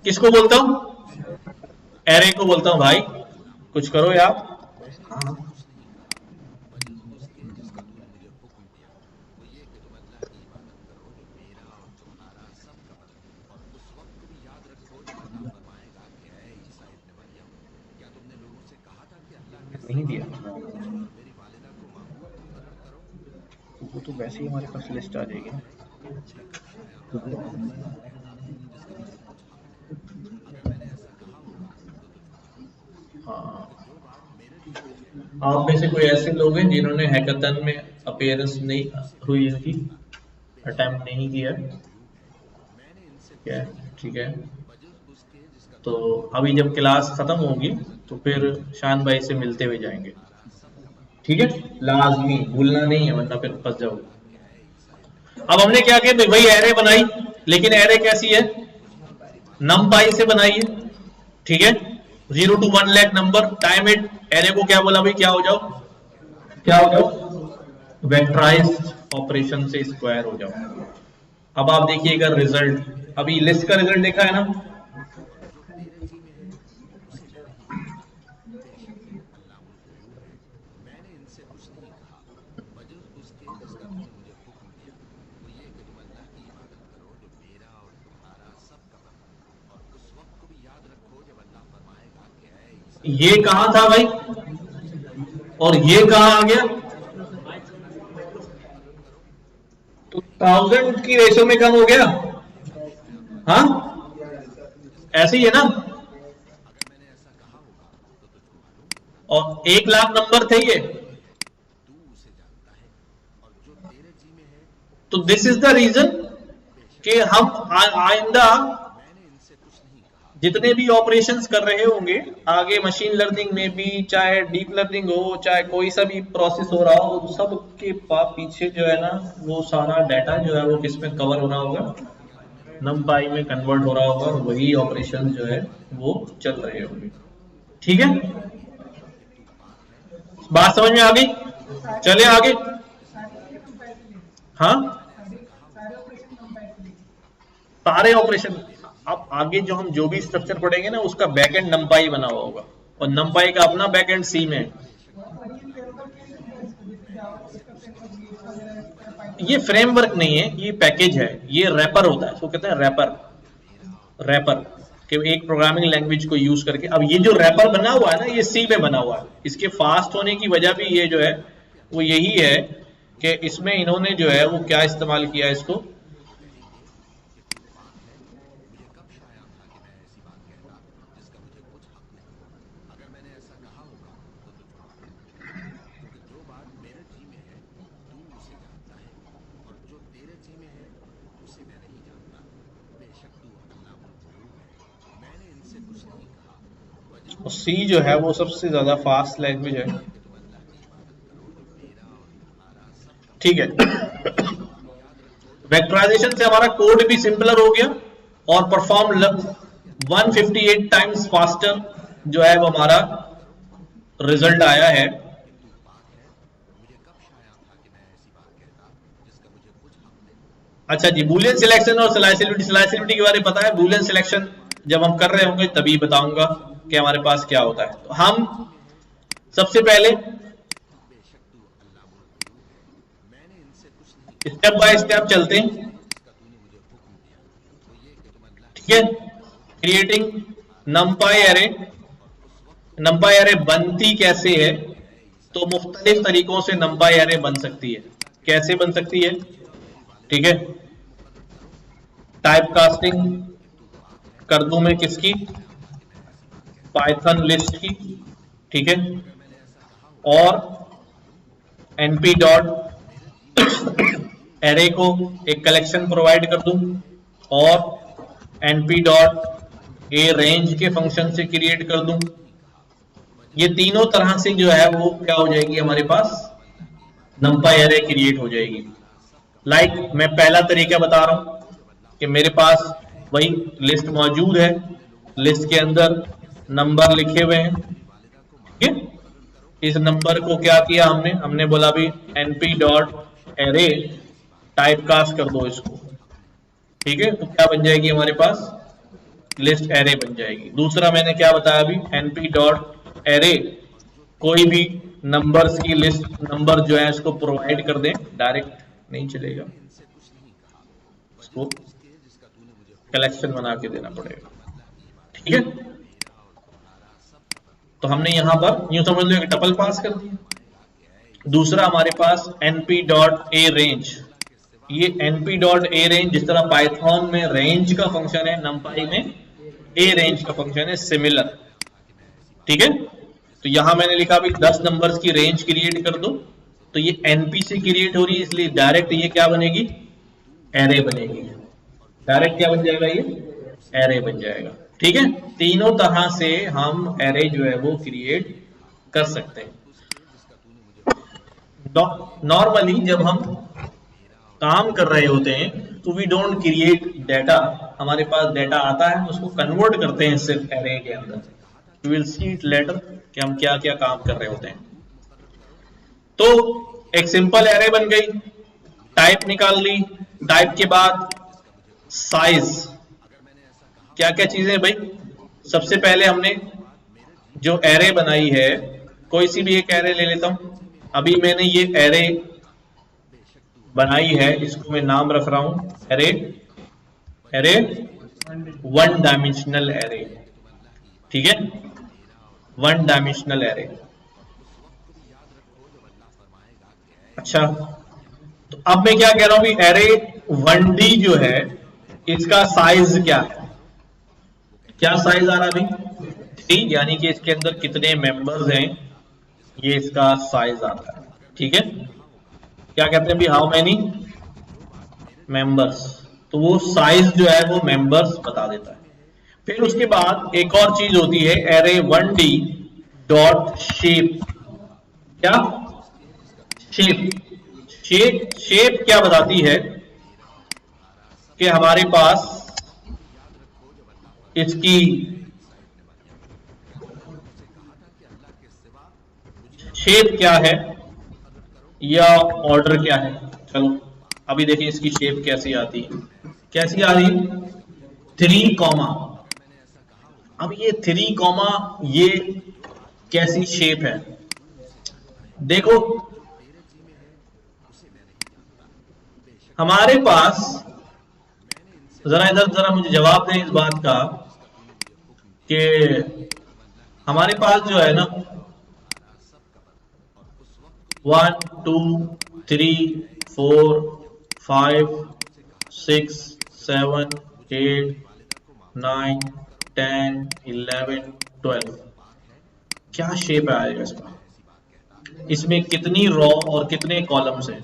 किसको बोलता हूं? एरे को बोलता हूं, भाई कुछ करो यार। नहीं दिया वो तो वैसे ही हमारे पास लिस्ट आ जाएगी। हाँ, आप में से कोई ऐसे लोग हैं जिन्होंने हैकाथन में अपीयरेंस नहीं हुई इनकी, अटेम्प्ट नहीं किया, ठीक है। तो अभी जब क्लास खत्म होगी तो फिर शान भाई से मिलते हुए जाएंगे, ठीक है? लाजमी भूलना नहीं है, वरना फिर फंस जाओगे। अब हमने क्या किया भाई, एरे बनाई, लेकिन एरे कैसी है? नमपाई से बनाई है, ठीक है? 0 to 1 lakh number, time it. Array को क्या बोला भाई, क्या हो जाओ, क्या हो जाओ? वेक्टराइज्ड ऑपरेशन से स्क्वायर हो जाओ। अब आप देखिएगा रिजल्ट, अभी लिस्ट का रिजल्ट देखा है ना, ये कहां था भाई और ये कहां आ गया? तो 1000 की रेशो में कम हो गया, हाँ ऐसे ही है ना? और 1 लाख नंबर थे ये, तो दिस इज द रीजन कि हम आइंदा जितने भी ऑपरेशंस कर रहे होंगे आगे मशीन लर्निंग में भी, चाहे डीप लर्निंग हो, चाहे कोई सा भी प्रोसेस हो रहा हो, सब के पीछे जो है ना, वो सारा डाटा जो है वो किस में कवर हो रहा होगा, नमपाई में कन्वर्ट हो रहा होगा, और वही ऑपरेशन जो है वो चल रहे होंगे, ठीक है? बात समझ में आ गई? चले आगे। हाँ, सारे ऑपरेशन। अब आगे जो भी स्ट्रक्चर पढ़ेंगे ना, उसका बैकएंड नमपाई बना हुआ होगा, और नमपाई का अपना बैकएंड सी में। ये फ्रेमवर्क नहीं है, ये पैकेज है, ये रैपर होता है, इसको कहते हैं रैपर कि एक प्रोग्रामिंग लैंग्वेज को यूज करके। अब ये जो रैपर बना हुआ है ना, ये सी में बना हुआ है। इसके फास्ट होने की वजह भी ये जो है वो यही है कि इसमें इन्होंने जो है वो क्या इस्तेमाल किया, इसको सी जो है वो सबसे ज्यादा फास्ट लैंग्वेज है, ठीक है? वेक्टराइजेशन से हमारा कोड भी सिंपलर हो गया और परफॉर्म 158 टाइम्स फास्टर जो है वो हमारा रिजल्ट आया है। अच्छा जी, बुलियन सिलेक्शन और स्लाइसिबिलिटी के बारे में पता है। बुलियन सिलेक्शन जब हम कर रहे होंगे तभी बताऊंगा कि हमारे पास क्या होता है। तो हम सबसे पहले स्टेप बाय स्टेप चलते हैं, ठीक है। Creating नंपाई array. नंपाई एरे बनती कैसे है? तो मुख्तलिफ तरीकों से नंपाई एरे बन सकती है। कैसे बन सकती है? ठीक है, टाइप कास्टिंग कर दूं मैं किसकी? पाइथन लिस्ट की, ठीक है। और np डॉट एरे को एक कलेक्शन प्रोवाइड कर दूं और np डॉट ए रेंज के फंक्शन से क्रिएट कर दूं। ये तीनों तरह से जो है वो क्या हो जाएगी हमारे पास? नंपाई एरे क्रिएट हो जाएगी। मैं पहला तरीका बता रहा हूं कि मेरे पास वही लिस्ट मौजूद है, लिस्ट के अंदर नंबर लिखे हुए हैं, ठीक है। इस नंबर को क्या किया हमने बोला भी np dot array type cast कर दो इसको, ठीक है। तो क्या बन जाएगी हमारे पास? लिस्ट एरे बन जाएगी। दूसरा मैंने क्या बताया अभी? np डॉट एरे कोई भी नंबर्स की लिस्ट, नंबर जो है इसको प्रोवाइड कर दें, डायरेक्ट नहीं चलेगा, इसको कलेक्शन बना के देना पड़ेगा, ठीक है। तो हमने यहां पर यूं समझ लो कि टपल पास कर दिया। दूसरा हमारे पास np डॉट ए रेंज। ये np डॉट ए रेंज जिस तरह पाइथन में रेंज का फंक्शन है, नंपाई में ए रेंज का फंक्शन है, सिमिलर, ठीक है। तो यहां मैंने लिखा भी 10 नंबर्स की रेंज क्रिएट कर दो, तो ये np से क्रिएट हो रही है, इसलिए डायरेक्ट ये क्या बनेगी? एरे बनेगी। डायरेक्ट क्या बन जाएगा? ये एरे बन जाएगा, ठीक है। तीनों तरह से हम एरे जो है वो क्रिएट कर सकते हैं। नॉर्मली जब हम काम कर रहे होते हैं तो वी डोंट क्रिएट डाटा, हमारे पास डाटा आता है, उसको कन्वर्ट करते हैं सिर्फ एरे के अंदर। You will see it later कि हम क्या क्या काम कर रहे होते हैं। तो एक सिंपल एरे बन गई, टाइप निकाल ली, टाइप के बाद साइज। क्या क्या चीजें भाई? सबसे पहले हमने जो एरे बनाई है, कोई सी भी एक एरे ले लेता हूं। अभी मैंने ये एरे बनाई है, इसको मैं नाम रख रहा हूं array, array one dimensional array, ठीक है। One dimensional array. अच्छा, तो अब मैं क्या कह रहा हूं कि एरे 1D जो है इसका साइज क्या है? क्या साइज आ रहा है भाई? 3, यानी कि इसके अंदर कितने मेंबर्स हैं, ये इसका साइज आता है, ठीक है। क्या कहते हैं भी? How many members. तो वो साइज जो है वो मेंबर्स बता देता है। फिर उसके बाद एक और चीज होती है एरे 1D डॉट शेप। क्या? शेप क्या बताती है कि हमारे पास इसकी शेप क्या है या ऑर्डर क्या है। चलो अभी देखिए इसकी शेप कैसी आती है। कैसी आ रही? 3 कॉमा। अब ये 3 कॉमा ये कैसी शेप है? देखो हमारे पास, जरा मुझे जवाब दें इस बात का कि हमारे पास जो है ना 1 2 3 4 5 6 7 8 9 10 11 12 क्या शेप आएगा इसका? इसमें कितनी रो और कितने कॉलम्स हैं?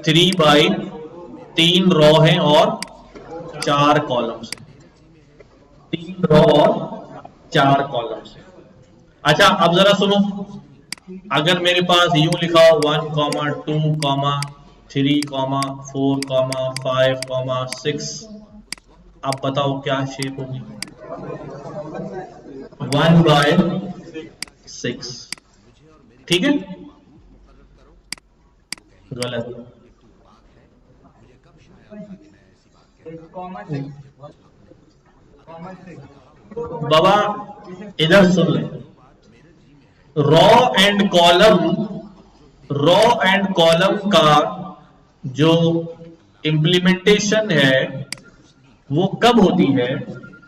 3 रो हैं और 4 कॉलम्स हैं। 3 रो और 4 कॉलम्स हैं। अच्छा अब जरा सुनो, अगर मेरे पास यूं लिखा हो 1 2 3 4 5 6, आप बताओ क्या शेप होगी? 1/6, ठीक है। गलत, बाबा इधर सुन ले, रॉ एंड कॉलम का जो इंप्लीमेंटेशन है वो कब होती है,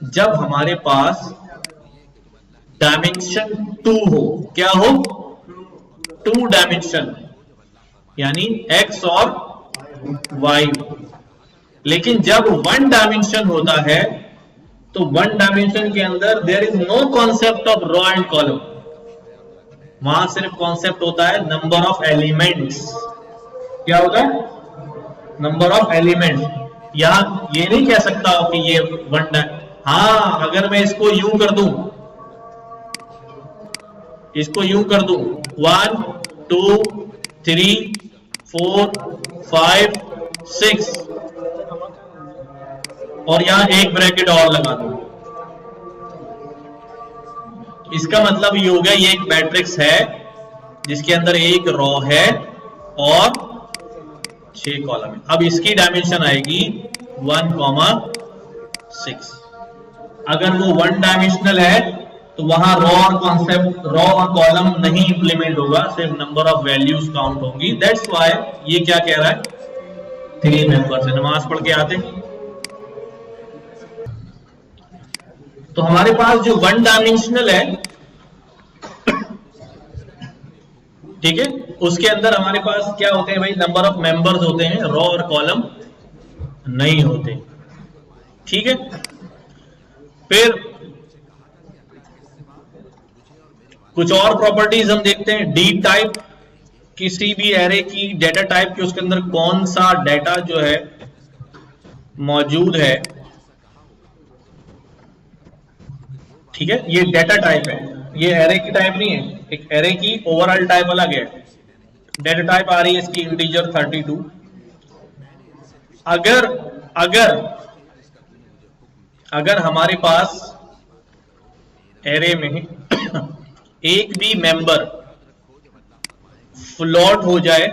जब हमारे पास डायमेंशन 2 हो। क्या हो? 2 डायमेंशन, यानी x और y। लेकिन जब 1 डायमेंशन होता है तो 1 डायमेंशन के अंदर there is no concept of row and column, वहां सिर्फ कॉन्सेप्ट होता है नंबर ऑफ एलिमेंट्स। क्या होता है? Number of elements. यहां ये नहीं कह सकता कि ये 1 हाँ, अगर मैं इसको यूं कर दूं, 1 2 3 4 5 6 और यहां एक ब्रैकेट और लगा दूं, इसका मतलब ये हो गया ये एक मैट्रिक्स है जिसके अंदर एक रॉ है और 6 कॉलम है। अब इसकी डायमेंशन आएगी 1,6। अगर वो 1 डायमेंशनल है तो वहां रॉ और कॉलम नहीं इंप्लीमेंट होगा, सिर्फ नंबर ऑफ वैल्यूज काउंट होंगी। दैट्स व्हाई ये क्या कह रहा है, 3 मेंबर से। नमाज पढ़ के आते, तो हमारे पास जो 1 डायमेंशनल है, ठीक है, उसके अंदर हमारे पास क्या होते हैं भाई, नंबर ऑफ मेंबर्स होते हैं, रॉ और कॉलम नहीं होते। ठीक है, फिर कुछ और प्रॉपर्टीज हम देखते हैं। डी टाइप, किसी भी एरे की डेटा टाइप के उसके अंदर कौन सा डेटा जो है मौजूद है, ठीक है, ये डेटा टाइप है, ये एरे की टाइप नहीं है। एक एरे की ओवरऑल टाइप अलग है, डेटा टाइप आ रही है इसकी इंटीजर 32। अगर हमारे पास एरे में एक भी मेंबर फ्लोट हो जाए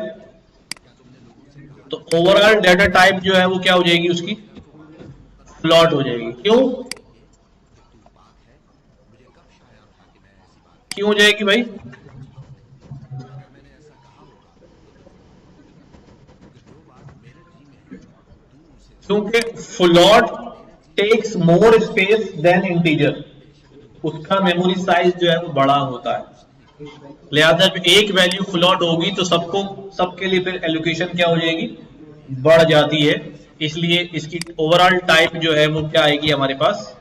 तो ओवरऑल डेटा टाइप जो है वो क्या हो जाएगी, उसकी फ्लोट हो जाएगी। क्यों हो जाएगी भाई? क्योंकि float takes more space than integer, उसका मेमोरी साइज जो है वो बड़ा होता है। लिहाजा जब एक वैल्यू फ्लोट होगी तो सबके लिए फिर एलोकेशन क्या हो जाएगी, बढ़ जाती है। इसलिए इसकी ओवरऑल टाइप जो है वो क्या आएगी हमारे पास,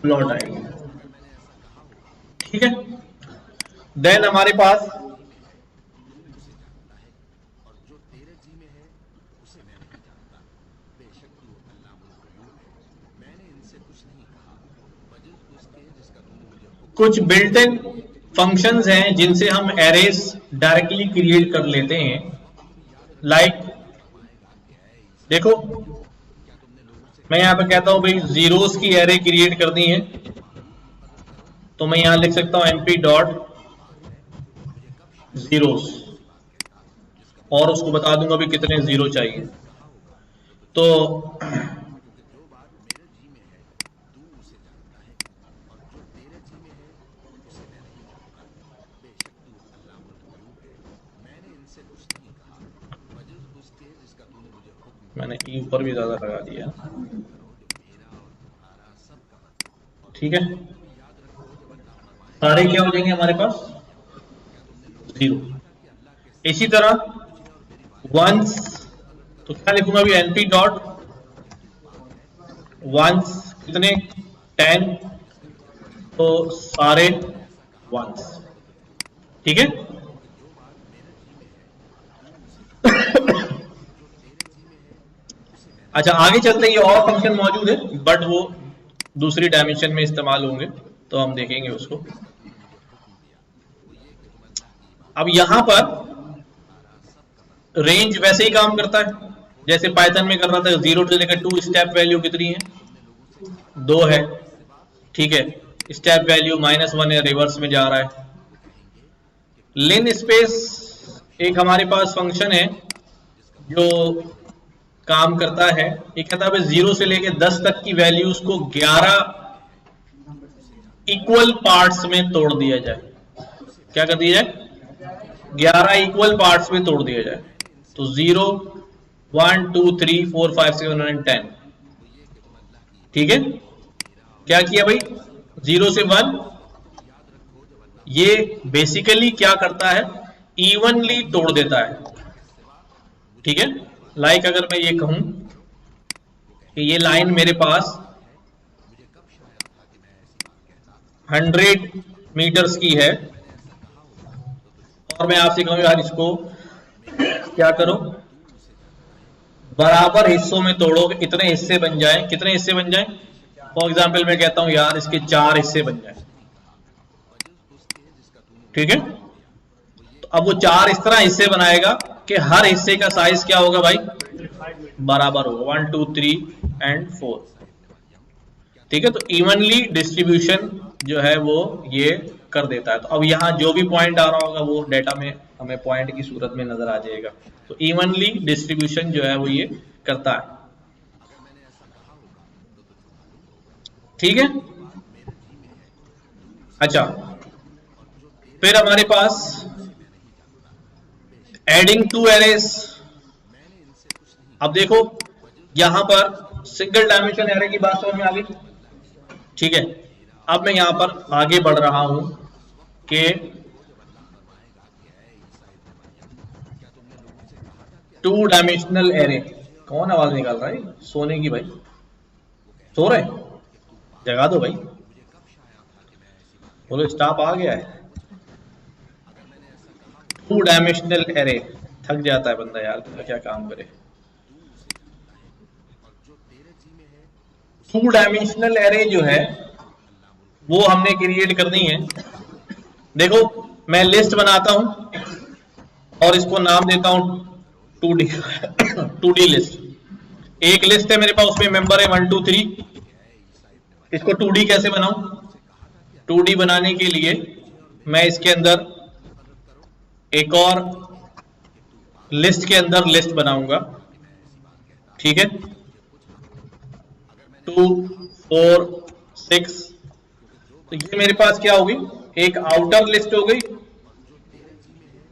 फ्लोट आएगी। ठीक है, देन हमारे पास कुछ बिल्ट इन फंक्शंस हैं जिनसे हम एरेस डायरेक्टली क्रिएट कर लेते हैं। लाइक देखो, मैं यहां पे कहता हूं भाई जीरोस की एरे क्रिएट करनी है, तो मैं यहां लिख सकता हूं np डॉट जीरोस और उसको बता दूंगा भी कितने जीरो चाहिए। तो मैंने ई ऊपर भी ज्यादा लगा दिया। ठीक है, सारे क्या हो जाएंगे हमारे पास, 0। इसी तरह वंस, तो क्या लिखूंगा अभी, np डॉट वंस कितने, 10, तो सारे वंस। ठीक है, अच्छा आगे चलते, ये और फंक्शन मौजूद है बट वो दूसरी डायमेंशन में इस्तेमाल होंगे तो हम देखेंगे उसको। अब यहां पर रेंज वैसे ही काम करता है जैसे पाइथन में कर रहा था, 0 से लेकर 2 स्टेप वैल्यू कितनी है, 2 है, ठीक है। स्टेप वैल्यू -1 है, रिवर्स में जा रहा है। लिन स्पेस एक हमारे पास फंक्शन है जो काम करता है, ये कहता है 0 से लेके 10 तक की वैल्यूज को 11 इक्वल पार्ट्स में तोड़ दिया जाए। क्या कर दिया जाए? 11 इक्वल पार्ट्स में तोड़ दिया जाए। तो 0 1 2 3 4 5 6 7 10, ठीक है। क्या किया भाई? 0 से 1, ये बेसिकली क्या करता है? इवनली तोड़ देता है, ठीक है। लाइक अगर मैं ये कहूं कि ये लाइन मेरे पास 100 मीटर्स की है और मैं आपसे कहूं यार इसको क्या करो, बराबर हिस्सों में तोड़ो, इतने हिस्से बन जाएं। कितने हिस्से बन जाएं? फॉर एग्जाम्पल मैं कहता हूं यार इसके 4 हिस्से बन जाएं, ठीक है। तो अब वो 4 इस तरह हिस्से बनाएगा कि हर हिस्से का साइज क्या होगा भाई? बराबर होगा, 1 2 3 एंड 4, ठीक है। तो इवनली डिस्ट्रीब्यूशन जो है वो ये कर देता है। तो अब यहां जो भी पॉइंट आ रहा होगा वो डेटा में हमें पॉइंट की सूरत में नजर आ जाएगा। तो इवनली डिस्ट्रीब्यूशन जो है वो ये करता है, ठीक है। अच्छा, फिर हमारे पास एडिंग टू एरेज। अब देखो यहां पर सिंगल डायमेंशन एरे की बात समझ में आ गई, ठीक है। अब मैं यहां पर आगे बढ़ रहा हूं कि टू डायमेंशनल एरे। कौन आवाज निकाल रहा है? सोने की भाई, सो रहे? जगा दो भाई, बोलो स्टाफ आ गया है। टू डायमेंशनल एरे, थक जाता है बंदा यार, क्या काम करे। टू डायमेंशनल एरे जो है वो हमने क्रिएट करनी है। देखो मैं लिस्ट बनाता हूं और इसको नाम देता हूं 2D लिस्ट। एक लिस्ट है मेरे पास, उसमें मेंबर है 1 2 3। इसको 2D कैसे बनाऊं? 2D बनाने के लिए मैं इसके अंदर एक और लिस्ट के अंदर लिस्ट बनाऊंगा, ठीक है। 2 4 6, तो ये मेरे पास क्या होगी? एक आउटर लिस्ट हो गई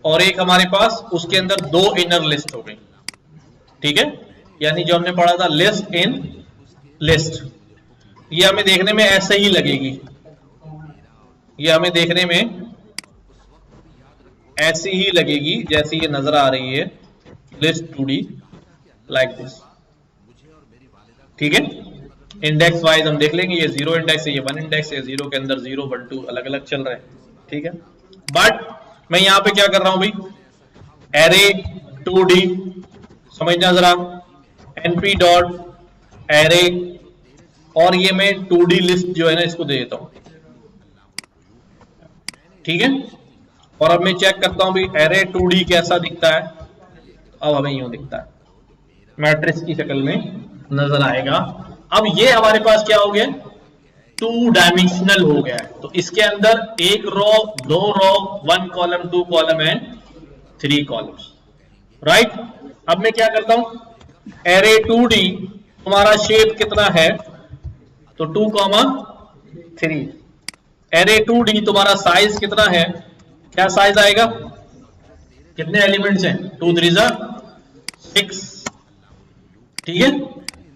और एक हमारे पास उसके अंदर 2 इनर लिस्ट हो गई, ठीक है। यानी जो हमने पढ़ा था लिस्ट इन लिस्ट, ये हमें देखने में ऐसे ही लगेगी, ये हमें देखने में ऐसी ही लगेगी जैसी ये नजर आ रही है, लिस्ट 2D लाइक दिस, ठीक है। इंडेक्स वाइज हम देख लेंगे, ये 0 इंडेक्स है, ये 1 इंडेक्स है, 0 के अंदर 0 1 2 अलग अलग चल रहे हैं, ठीक है। बट मैं यहां पे क्या कर रहा हूं भाई? एरे 2D, समझना जरा, np डॉट एरे, और ये मैं 2D लिस्ट जो है ना इसको दे देता हूं, ठीक है। और अब मैं चेक करता हूं भाई एरे 2D कैसा दिखता है। अब हमें यूं दिखता है, मैट्रिक्स की शक्ल में नजर आएगा। अब ये हमारे पास क्या हो गया? 2 डायमेंशनल हो गया है। तो इसके अंदर 1 रो 2 रो 1 column 2 column and 3 columns, right. अब मैं क्या करता हूं? एरे 2D तुम्हारा शेप कितना है? तो 2, 3। एरे 2D तुम्हारा साइज कितना है? क्या साइज आएगा? कितने एलिमेंट्स हैं? 2 3 6, ठीक है।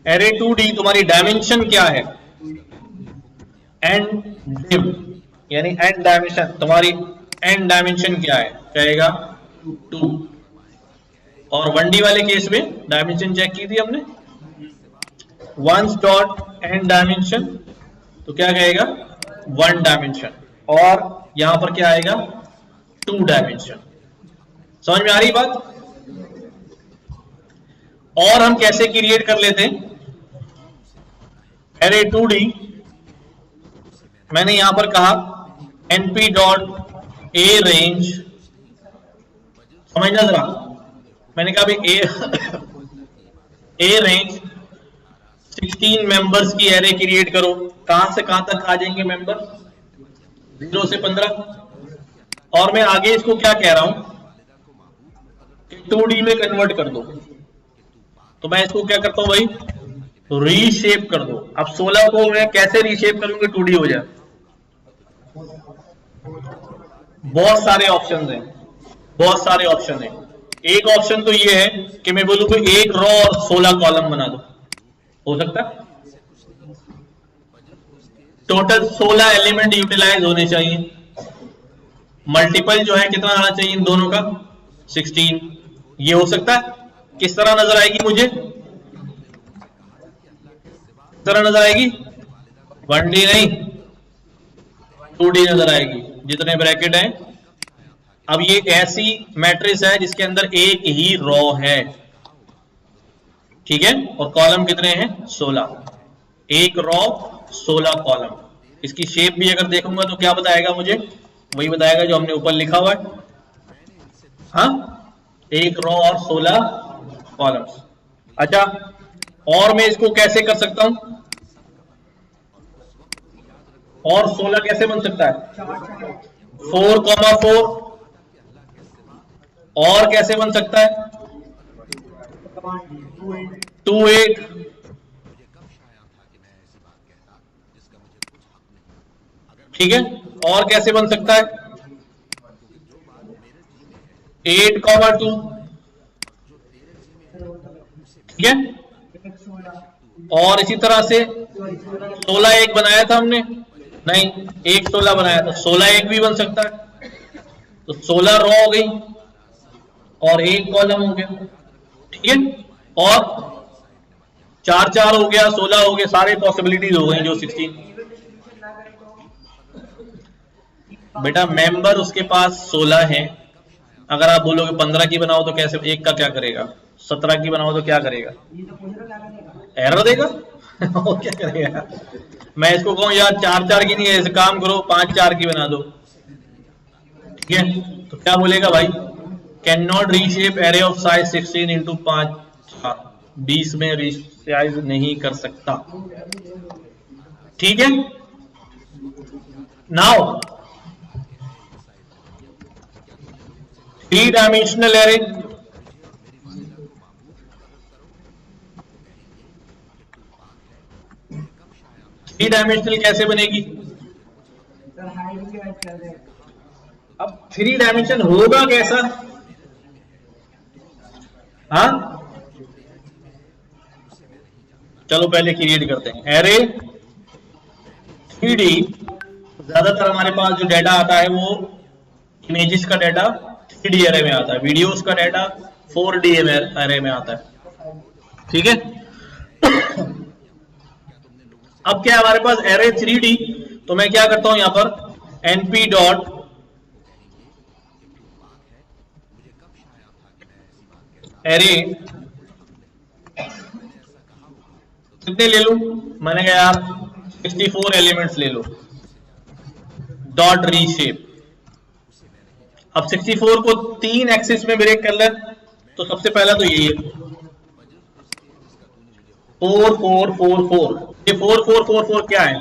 एरे 2D तुम्हारी डायमेंशन क्या है? एंड डिव, यानी एंड डायमेंशन, तुम्हारी एंड डायमेंशन क्या है? कहेगा 2। और 1D वाले केस में डायमेंशन चेक की थी हमने, वंस डॉट एंड डायमेंशन, तो क्या कहेगा? 1 डायमेंशन। और यहां पर क्या आएगा? 2 डायमेंशन। समझ में आ रही बात? और हम कैसे क्रिएट कर लेते हैं एरे 2D? मैंने यहां पर कहा np डॉट ए रेंज, समझना जरा, मैंने कहा भाई ए रेंज 16 मेंबर्स की एरे क्रिएट करो। कहां से कहां तक आ जाएंगे मेंबर? 0 से 15। और मैं आगे इसको क्या कह रहा हूं कि 2D में कन्वर्ट कर दो। तो मैं इसको क्या करता हूं भाई, रीशेप कर दो। अब 16 को मैं कैसे रीशेप करूंगी 2D हो जाए? बहुत सारे ऑप्शन हैं, बहुत सारे ऑप्शन हैं। एक ऑप्शन तो ये है कि मैं बोलूं कि एक रो और 16 कॉलम बना दो, हो सकता है। टोटल 16 एलिमेंट यूटिलाइज होने चाहिए। मल्टीपल जो है कितना आना चाहिए इन दोनों का? 16। ये हो सकता है। किस तरह नजर आएगी मुझे? किस तरह नजर आएगी? 1D नहीं 2D नजर आएगी, जितने ब्रैकेट हैं। अब ये ऐसी मैट्रिक्स है जिसके अंदर एक ही रो है, ठीक है, और कॉलम कितने हैं? 16। एक रो 16 कॉलम। इसकी शेप भी अगर देखूंगा तो क्या बताएगा मुझे? वही बताएगा जो हमने ऊपर लिखा हुआ है। हाँ, एक रो और 16 कॉलम्स। अच्छा, और मैं इसको कैसे कर सकता हूं? और 16 कैसे बन सकता है? 4,4। और कैसे बन सकता है? 2,8। ठीक है, और कैसे बन सकता है? 8,2। ठीक है, और इसी तरह से 16 एक बनाया था हमने, नहीं, एक 16 बनाया था, 16 एक भी बन सकता है। तो 16 रो हो गई और एक कॉलम हो गया, ठीक है, और 4 हो गया, 16 हो गया, सारे पॉसिबिलिटीज हो गई जो 16। बेटा मेंबर उसके पास 16 है। अगर आप बोलोगे 15 की बनाओ तो कैसे, एक का क्या करेगा? 17 की बनाओ तो क्या करेगा? एरर देगा। और क्या करेगा? मैं इसको कहूं यार 4 की नहीं है, ऐसे काम करो 5 की बना दो, ठीक है, तो क्या बोलेगा भाई? Can not reshape array of size 16 into 5 20 में रीसाइज नहीं कर सकता, ठीक है। Now 3 dimensional array, three dimensional कैसे बनेगी? अब 3 डायमेंशन होगा कैसा? हाँ, चलो पहले क्रिएट करते हैं एरे 3D। ज्यादातर हमारे पास जो डाटा आता है वो इमेजेस का डाटा 3D एरे में आता है, वीडियोस का डाटा 4D एरे में आता है, ठीक है। अब क्या हमारे पास एरे 3D, तो मैं क्या करता हूं यहां पर np डॉट एरे कितने ले लूं? मैंने कहा यार 64 एलिमेंट्स ले लो, डॉट रीशेप। अब 64 को 3 एक्सिस में ब्रेक कर ले, तो सबसे पहला तो यही है 4 4 4 4। ये 4 4 4 4 क्या है?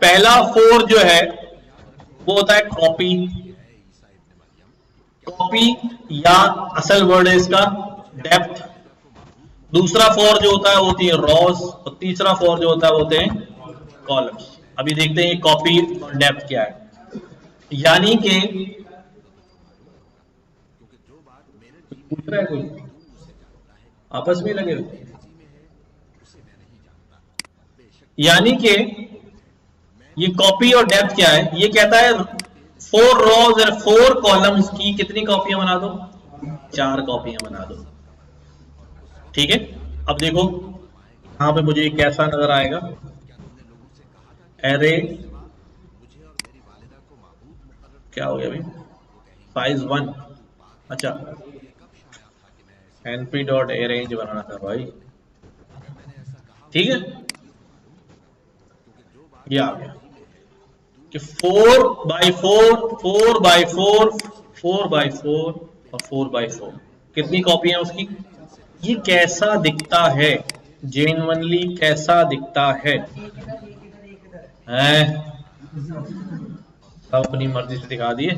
पहला 4 जो है वो होता है कॉपी, कॉपी या असल वर्ड है इसका डेप्थ। दूसरा 4 जो होता है वो होती है रॉस, और तीसरा 4 जो होता है वो होते हैं कॉलम्स। अभी देखते हैं कॉपी और डेप्थ क्या है। यानी कि पूछ रहा है कोई, आपस में लगे हुए, यानी कि ये कॉपी और डेप्थ क्या है? ये कहता है 4 रोज और 4 कॉलम्स की कितनी कॉपियां बना दो? 4 कॉपियां बना दो, ठीक है। अब देखो यहां पे मुझे कैसा नजर आएगा, एरे क्या हो गया भाई, साइज 1। अच्छा, np डॉट अरेंज बनाना था भाई, ठीक है। ये आ गया कि 4x4 4x4 4x4 और 4x4 कितनी कॉपी है उसकी? ये कैसा दिखता है जेन्युइनली कैसा दिखता है? सब अपनी मर्जी से दिखा दिए।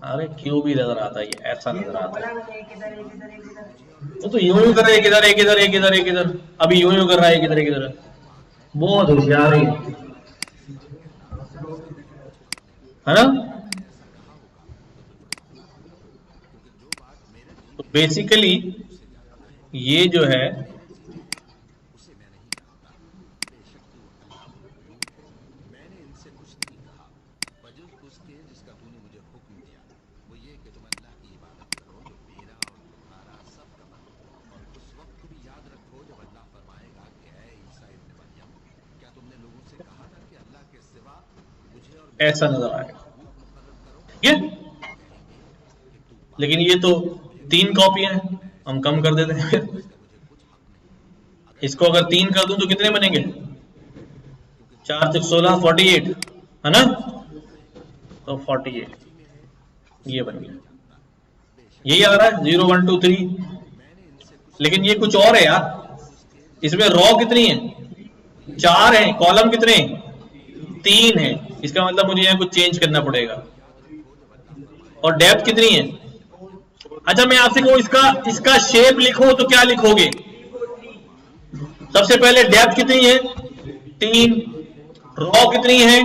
अरे क्यों भी नजर आता है, ऐसा नजर आता है। वो तो यूं कर रहा है, एक इधर एक इधर एक इधर एक इधर, अभी यूं कर रहा है, एक इधर एक इधर। बहुत होशियार है ना। तो बेसिकली ये जो है ऐसा नजर आएगा, ठीक है। लेकिन ये तो 3 कॉपी है, हम कम कर देते हैं। इसको अगर 3 कर दूं तो कितने बनेंगे? 4 से 16 48 है ना। तो 48 ये बन गया, यही आ रहा है 0 1 2 3। लेकिन ये कुछ और है यार, इसमें रॉ कितनी है? 4 है, कॉलम कितने? 3 है। इसका मतलब मुझे यहाँ कुछ चेंज करना पड़ेगा। और डेप्थ कितनी है? अच्छा मैं आपसे कहूं इसका शेप लिखो तो क्या लिखोगे? सबसे पहले डेप्थ कितनी है? 3, रॉ कितनी है?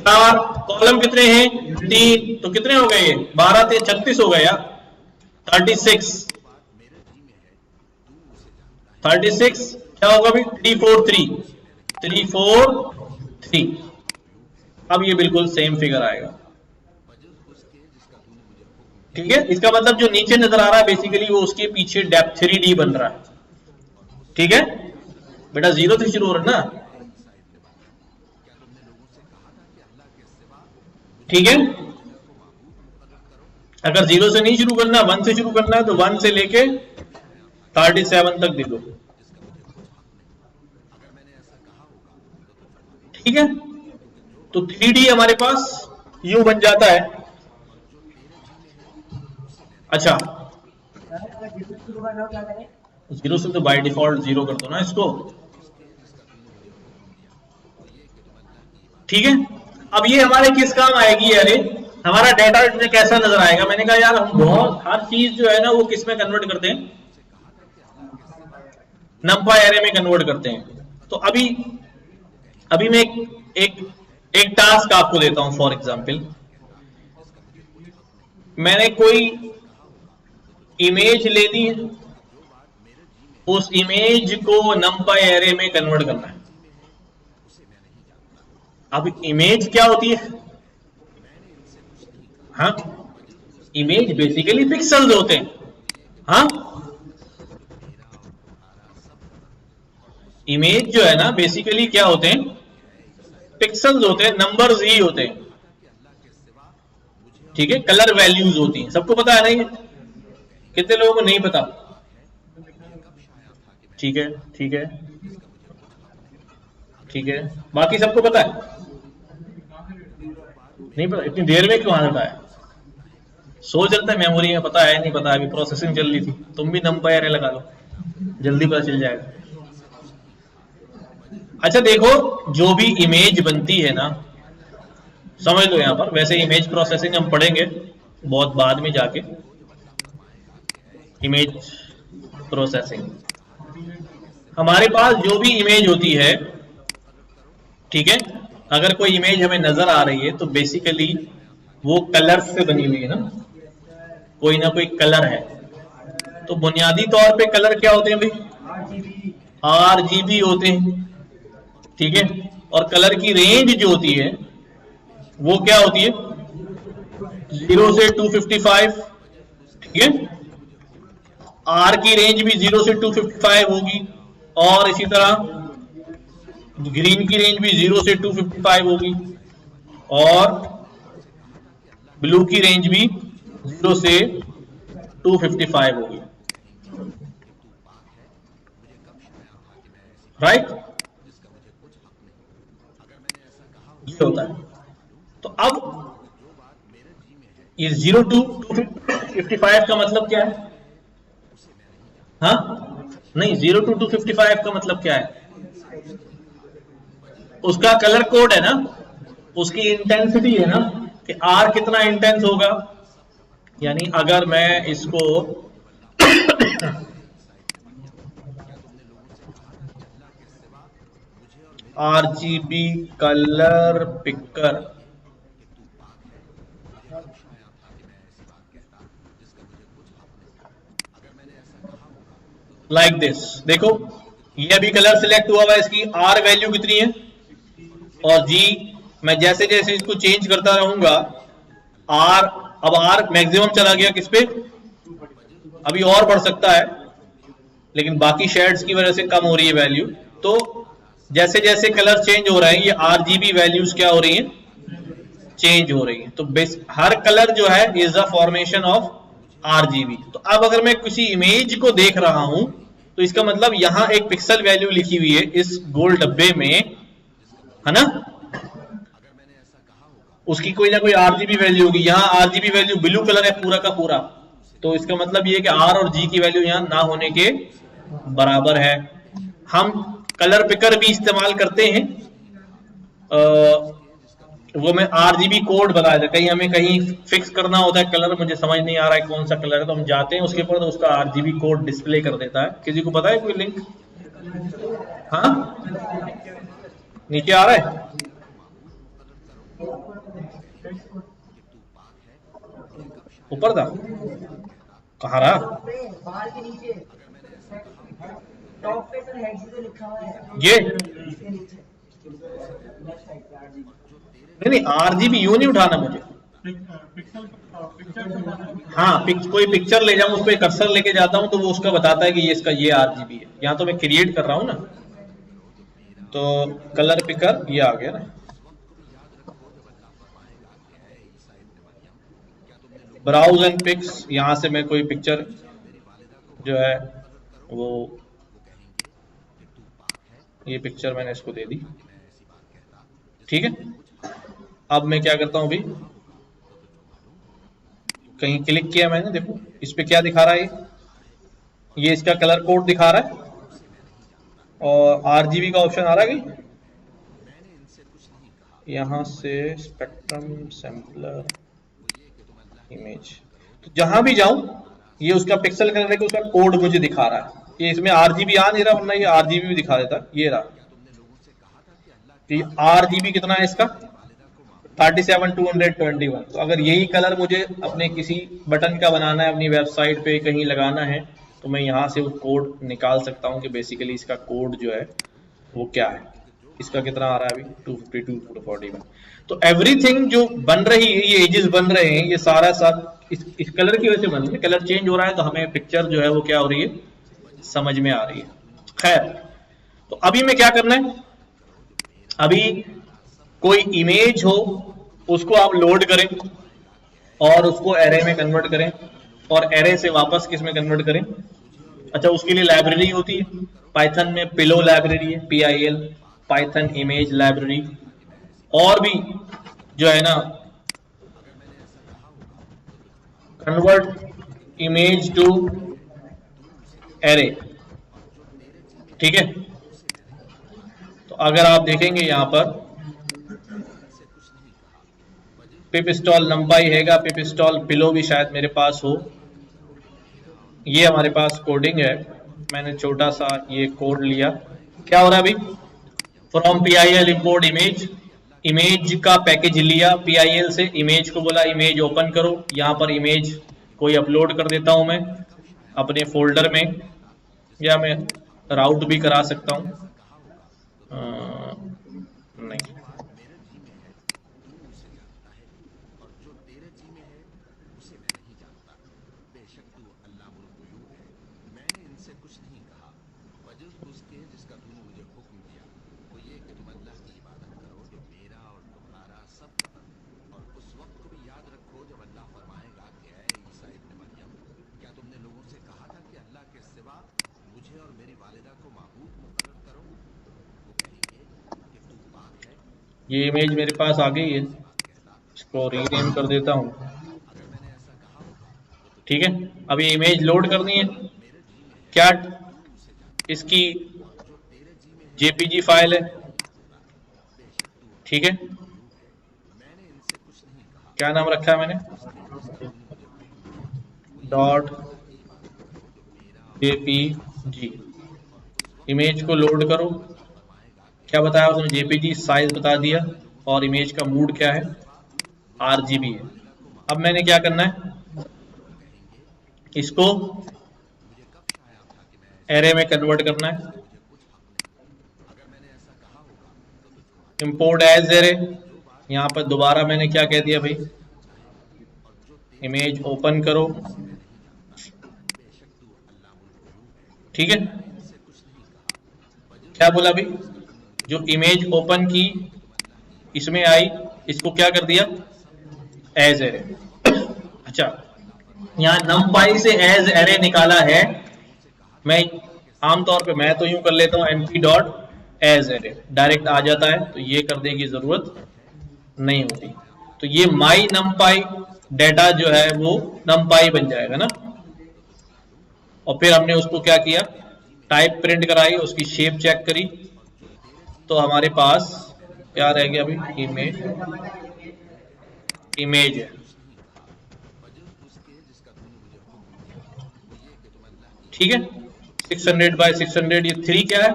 4, कॉलम कितने हैं? 3। तो कितने हो गए ये? 12 से 36 हो गए यार, 36। 36 क्या होगा अभी? 3 4 3 3 4 3। अब ये बिल्कुल सेम फिगर आएगा, ठीक है। इसका मतलब जो नीचे नजर आ रहा है बेसिकली वो उसके पीछे डेप्थ 3D बन रहा है, ठीक है। बेटा 0 से शुरू हो रहा है ना, ठीक है। अगर 0 से नहीं शुरू करना, 1 से शुरू करना है तो 1 से लेके 37 तक दे दो, ठीक है। तो 3D हमारे पास यूं बन जाता है। अच्छा 0 से तो बाय डिफॉल्ट 0 कर दो ना इसको, ठीक है। अब ये हमारे किस काम आएगी? अरे हमारा डेटा में कैसा नजर आएगा? मैंने कहा यार हम बहुत हर चीज जो है ना वो किस में कन्वर्ट करते हैं? नंपाई एरे में कन्वर्ट करते हैं। तो अभी मैं एक टास्क आपको देता हूं। फॉर एग्जांपल मैंने कोई इमेज ले ली है, उस इमेज को नंपाई एरे में कन्वर्ट करना है। अब इमेज क्या होती है? हाँ, इमेज बेसिकली पिक्सल्स होते हैं। हाँ, इमेज जो है ना बेसिकली क्या होते हैं? पिक्सल्स होते हैं, नंबर्स ही होते हैं, ठीक है। कलर वैल्यूज होती हैं, सबको पता है ना ये? कितने लोगों को नहीं पता? ठीक है ठीक है ठीक है, बाकी सबको पता है? नहीं पता? इतनी देर में क्यों आता है? सोच रहे थे मेमोरी में पता है नहीं पता, अभी प्रोसेसिंग चल रही थी। तुम भी नंपाई एरे लगा लो, जल्दी पता चल जाएगा। अच्छा देखो, जो भी इमेज बनती है ना, समझ लो यहां पर, वैसे इमेज प्रोसेसिंग हम पढ़ेंगे बहुत बाद में जाके, इमेज प्रोसेसिंग। हमारे पास जो भी इमेज होती है, ठीक है, अगर कोई इमेज हमें नजर आ रही है तो बेसिकली वो कलर से बनी हुई है ना, कोई ना कोई कलर है। तो बुनियादी तौर पे कलर क्या होते हैं भाई? RGB होते हैं, ठीक है। और कलर की रेंज जो होती है वो क्या होती है? 0 से 255, ठीक है। R की रेंज भी 0 से 255 होगी, और इसी तरह ग्रीन की रेंज भी 0 से 255 होगी, और ब्लू की रेंज भी 0 से 255 होगी, राइट? ये होता है। तो अब ये 0 to 255 का मतलब क्या है? हाँ, नहीं, 0 to 255 का मतलब क्या है? उसका कलर कोड है ना, उसकी इंटेंसिटी है ना कि आर कितना इंटेंस होगा। यानी अगर मैं इसको RGB colour picker like this, देखो ये अभी कलर सिलेक्ट हुआ हुआ है, इसकी आर वैल्यू कितनी है और जी मैं जैसे जैसे इसको चेंज करता रहूंगा आर, अब आर मैक्सिमम चला गया किस पे, अभी और बढ़ सकता है लेकिन बाकी शेड्स की वजह से कम हो रही है वैल्यू। तो जैसे जैसे कलर चेंज हो रहे हैं ये आरजीबी वैल्यूज क्या हो रही हैं, चेंज हो रही है। तो हर कलर जो है is the formation of RGB. तो अब अगर मैं किसी इमेज को देख रहा हूं तो इसका मतलब यहां एक पिक्सल वैल्यू लिखी हुई है इस गोल डब्बे में, है ना, उसकी कोई ना कोई आरजीबी वैल्यू होगी। यहां आरजीबी वैल्यू ब्लू कलर है पूरा का पूरा, तो इसका मतलब ये कि आर और जी की वैल्यू यहां ना होने के बराबर है। हम कलर पिकर भी इस्तेमाल करते हैं, वो मैं आरजीबी कोड बताया था, कहीं हमें कहीं फिक्स करना होता है कलर, मुझे समझ नहीं आ रहा है कौन सा कलर है, तो हम जाते हैं उसके ऊपर तो उसका आरजीबी कोड डिस्प्ले कर देता है। किसी को पता है कोई लिंक? हाँ, नीचे आ रहा है, ऊपर था, कहाँ रहा? बाहर के नीचे टॉप पे सर हेड से लिखा हुआ है ये इसके नीचे लेफ्ट साइड पे आरजीबी। नहीं आरजीबी यूं नहीं उठाना मुझे, पिक्सल पिक्चर हाँ कोई पिक्चर ले जाऊं उस पर कर्सर लेके जाता हूं तो वो उसका बताता है कि ये इसका ये आरजीबी है। यहाँ तो मैं क्रिएट कर रहा हूं ना, तो कलर पिकर ये आ गया ना, ब्राउज एंड पिक्स, यहां से मैं कोई पिक्चर जो है वो, ये पिक्चर मैंने इसको दे दी, ठीक है। अब मैं क्या करता हूं, अभी कहीं क्लिक किया मैंने, देखो इस पे क्या दिखा रहा है, ये इसका कलर कोड दिखा रहा है और आरजीबी का ऑप्शन आ रहा है कहीं, यहां से स्पेक्ट्रम सैंपलर इमेज, तो जहां भी जाऊं ये उसका पिक्सल करने का उसका कोड मुझे दिखा रहा है। ये इसमें आरजीबी आ नहीं रहा, वरना ये आरजीबी भी दिखा देता, ये रहा। तो आरजीबी कितना है इसका, 37221। तो अगर यही कलर मुझे अपने किसी बटन का बनाना है, अपनी वेबसाइट पे कहीं लगाना है, तो मैं यहाँ से वो कोड निकाल सकता हूँ कि बेसिकली इसका कोड जो है वो क्या है। इसका कितना आ रहा है अभी, 252 241। तो एवरीथिंग जो बन रही है, ये एजेस बन रहे हैं, ये सारा साथ इस कलर की वजह से बन रही है। कलर चेंज हो रहा है तो हमें पिक्चर जो है वो क्या हो रही है, समझ में आ रही है। खैर, तो अभी में क्या करना है, अभी कोई इमेज हो उसको आप लोड करें और उसको एरे में कन्वर्ट करें और एरे से वापस किस में कन्वर्ट करें। अच्छा, उसके लिए लाइब्रेरी होती है, पाइथन में पिलो लाइब्रेरी है, PIL, पाइथन इमेज लाइब्रेरी, और भी जो है ना कन्वर्ट इमेज टू एरे, ठीक है। तो अगर आप देखेंगे यहां पर पिप इंस्टॉल नंपाई हैगा, पिप इंस्टॉल पिलो भी शायद मेरे पास हो, ये हमारे पास कोडिंग है। मैंने छोटा सा ये कोड लिया, क्या हो रहा है अभी, from PIL import image, image का पैकेज लिया PIL से, इमेज को बोला इमेज ओपन करो, यहाँ पर इमेज कोई अपलोड कर देता हूं मैं अपने फोल्डर में, या मैं राउट भी करा सकता हूं, नहीं, ये इमेज मेरे पास आ गई है, इसको रीनेम कर देता हूं, ठीक है। अब ये इमेज लोड करनी है, क्या इसकी जेपीजी फाइल है, ठीक है। क्या नाम रखा है मैंने, डॉट जेपीजी। इमेज को लोड करो, क्या बताया उसने, जेपीजी साइज बता दिया, और इमेज का मूड क्या है, आरजीबी है। अब मैंने क्या करना है, इसको एरे में कन्वर्ट करना है। इंपोर्ट एज एरे, यहां पर दोबारा मैंने क्या कह दिया भाई, इमेज ओपन करो, ठीक है। क्या बोला भाई, जो इमेज ओपन की इसमें आई, इसको क्या कर दिया, एज एरे। अच्छा, यहाँ numpy से एज एरे निकाला है, मैं आमतौर पे मैं तो यूं कर लेता हूं np dot as array, direct आ जाता है, तो ये करने की जरूरत नहीं होती। तो ये माई numpy डेटा जो है वो numpy बन जाएगा ना। और फिर हमने उसको क्या किया, टाइप प्रिंट कराई, उसकी शेप चेक करी, तो हमारे पास क्या रह गया अभी, इमेज है, ठीक है। 600 बाय 600, ये 3 क्या है,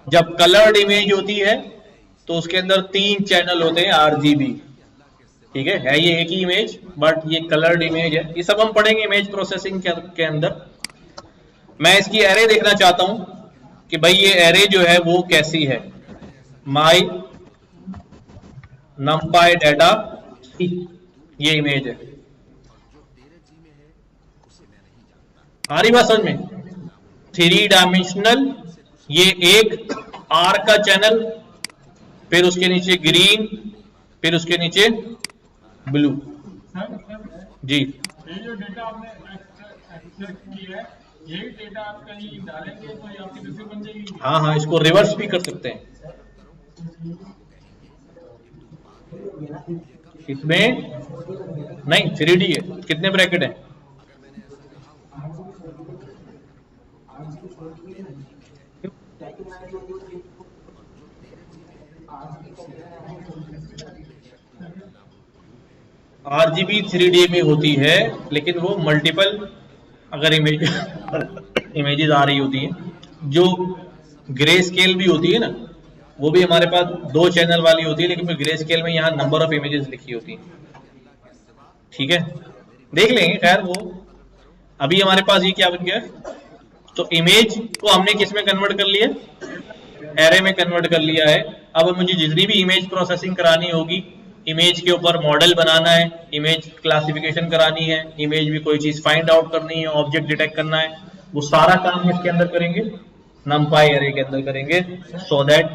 जब कलर्ड इमेज होती है तो उसके अंदर 3 चैनल होते हैं आरजीबी, ठीक है ये एक ही इमेज, बट ये कलर्ड इमेज है। ये सब हम पढ़ेंगे इमेज प्रोसेसिंग के अंदर। मैं इसकी एरे देखना चाहता हूं कि भाई ये एरे जो है वो कैसी है, माई numpy डाटा, ये इमेज है, आ रही बात समझ में, 3 डायमेंशनल, ये एक आर का चैनल, फिर उसके नीचे ग्रीन, फिर उसके नीचे ब्लू। सर जी, ये जो डेटा आपने एक्सट्रैक्ट किया है, यही डेटा आप कहीं डालेंगे तो ये आपकी रिसीव बन जाएगी। हाँ हाँ, इसको रिवर्स भी कर सकते हैं। इसमें नहीं 3D है, कितने ब्रैकेट है, आरजीबी 3D में होती है, लेकिन वो मल्टीपल अगर इमेजेस आ रही होती हैं, जो ग्रे स्केल भी होती है ना, वो भी हमारे पास 2 चैनल वाली होती है, लेकिन ग्रे स्केल में यहाँ नंबर ऑफ इमेजेस लिखी होती हैं, ठीक है। देख लेंगे, खैर वो अभी हमारे पास ये क्या बन गया, तो इमेज को हमने किस में कन्वर्ट कर लिया, एरे में कन्वर्ट कर लिया है। अब मुझे जितनी भी इमेज प्रोसेसिंग करानी होगी, इमेज के ऊपर मॉडल बनाना है, इमेज क्लासिफिकेशन करानी है, इमेज में कोई चीज फाइंड आउट करनी है, ऑब्जेक्ट डिटेक्ट करना है, वो सारा काम इसके अंदर करेंगे, numpy एरे के अंदर करेंगे, सो दैट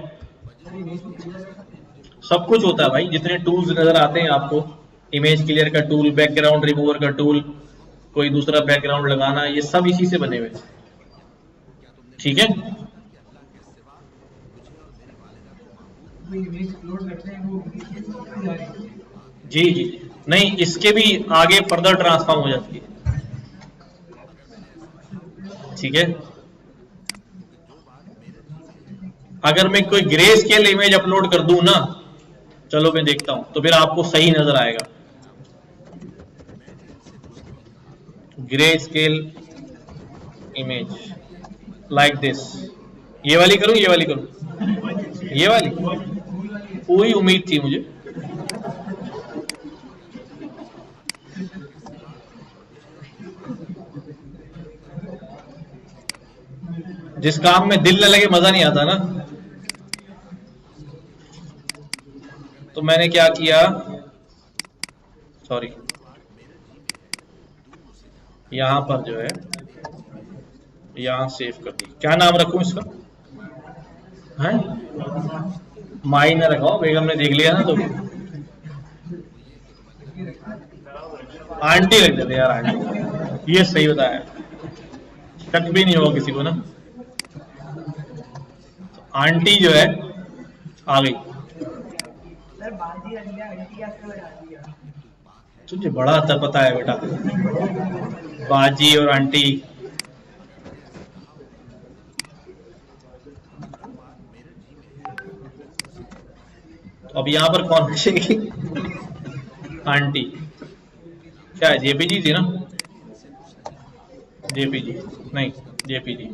सब कुछ होता है भाई। जितने टूल्स नजर आते हैं आपको, इमेज क्लियर का टूल, बैकग्राउंड रिमूवर का टूल, कोई दूसरा बैकग्राउंड लगाना, ये सब इसी से बने हुए, ठीक है। जी जी, नहीं इसके भी आगे फर्दर ट्रांसफॉर्म हो जाती है, ठीक है। अगर मैं कोई ग्रे स्केल इमेज अपलोड कर दूं ना, चलो मैं देखता हूं, तो फिर आपको सही नजर आएगा। Grey scale image like this, ये वाली करूं, ये वाली करूं, ये वाली, पूरी उम्मीद थी मुझे। जिस काम में दिल न लगे मजा नहीं आता ना, तो मैंने क्या किया, सॉरी, यहां पर जो है यहां सेव कर दी। क्या नाम रखूं इसका, है माई ने रखा, बेगम ने देख लिया ना, तो आंटी रख देते यार, आंटी, ये सही बताया, शक भी नहीं होगा किसी को ना। तो आंटी जो है आ गई, तुझे बड़ा आता पता है बेटा, बाजी और आंटी अब यहाँ पर कौन बचेगी? आंटी। क्या है, जेपीजी थी ना? जेपीजी नहीं, जेपीजी।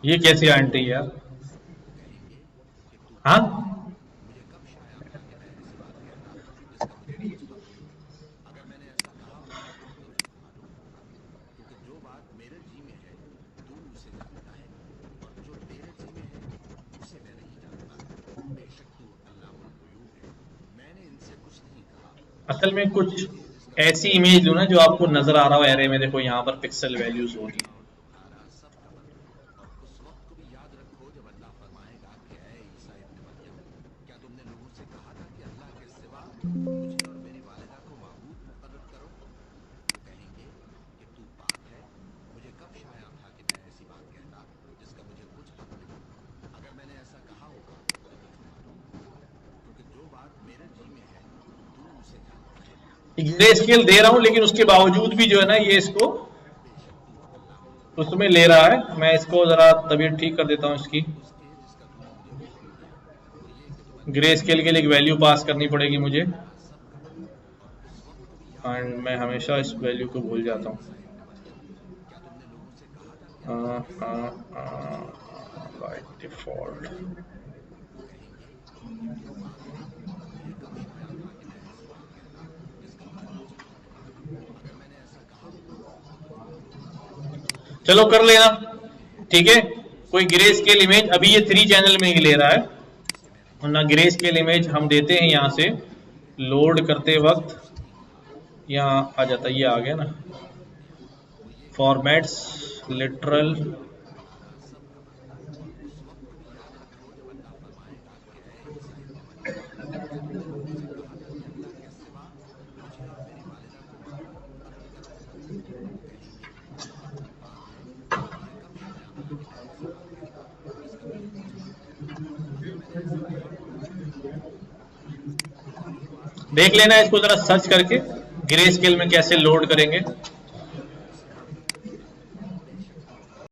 ये कैसी आंटी है यार? हाँ, असल में कुछ ऐसी इमेज लो ना जो आपको नजर आ रहा हो एरे में। देखो यहाँ पर पिक्सल वैल्यूज होगी। ग्रे स्केल दे रहा हूं लेकिन उसके बावजूद भी जो है ना ये इसको उसमें ले रहा है। मैं इसको जरा तबीयत ठीक कर देता हूं इसकी। ग्रे स्केल के लिए एक वैल्यू पास करनी पड़ेगी मुझे, एंड मैं हमेशा इस वैल्यू को भूल जाता हूं। बाय डिफॉल्ट चलो कर लेना, ठीक है। कोई ग्रे स्केल इमेज अभी ये 3 चैनल में ही ले रहा है, वरना ग्रे स्केल इमेज हम देते हैं यहां से लोड करते वक्त यहाँ आ जाता है। ये आ गया ना, फॉर्मेट्स लिटरल, देख लेना इसको जरा सर्च करके ग्रे स्केल में कैसे लोड करेंगे।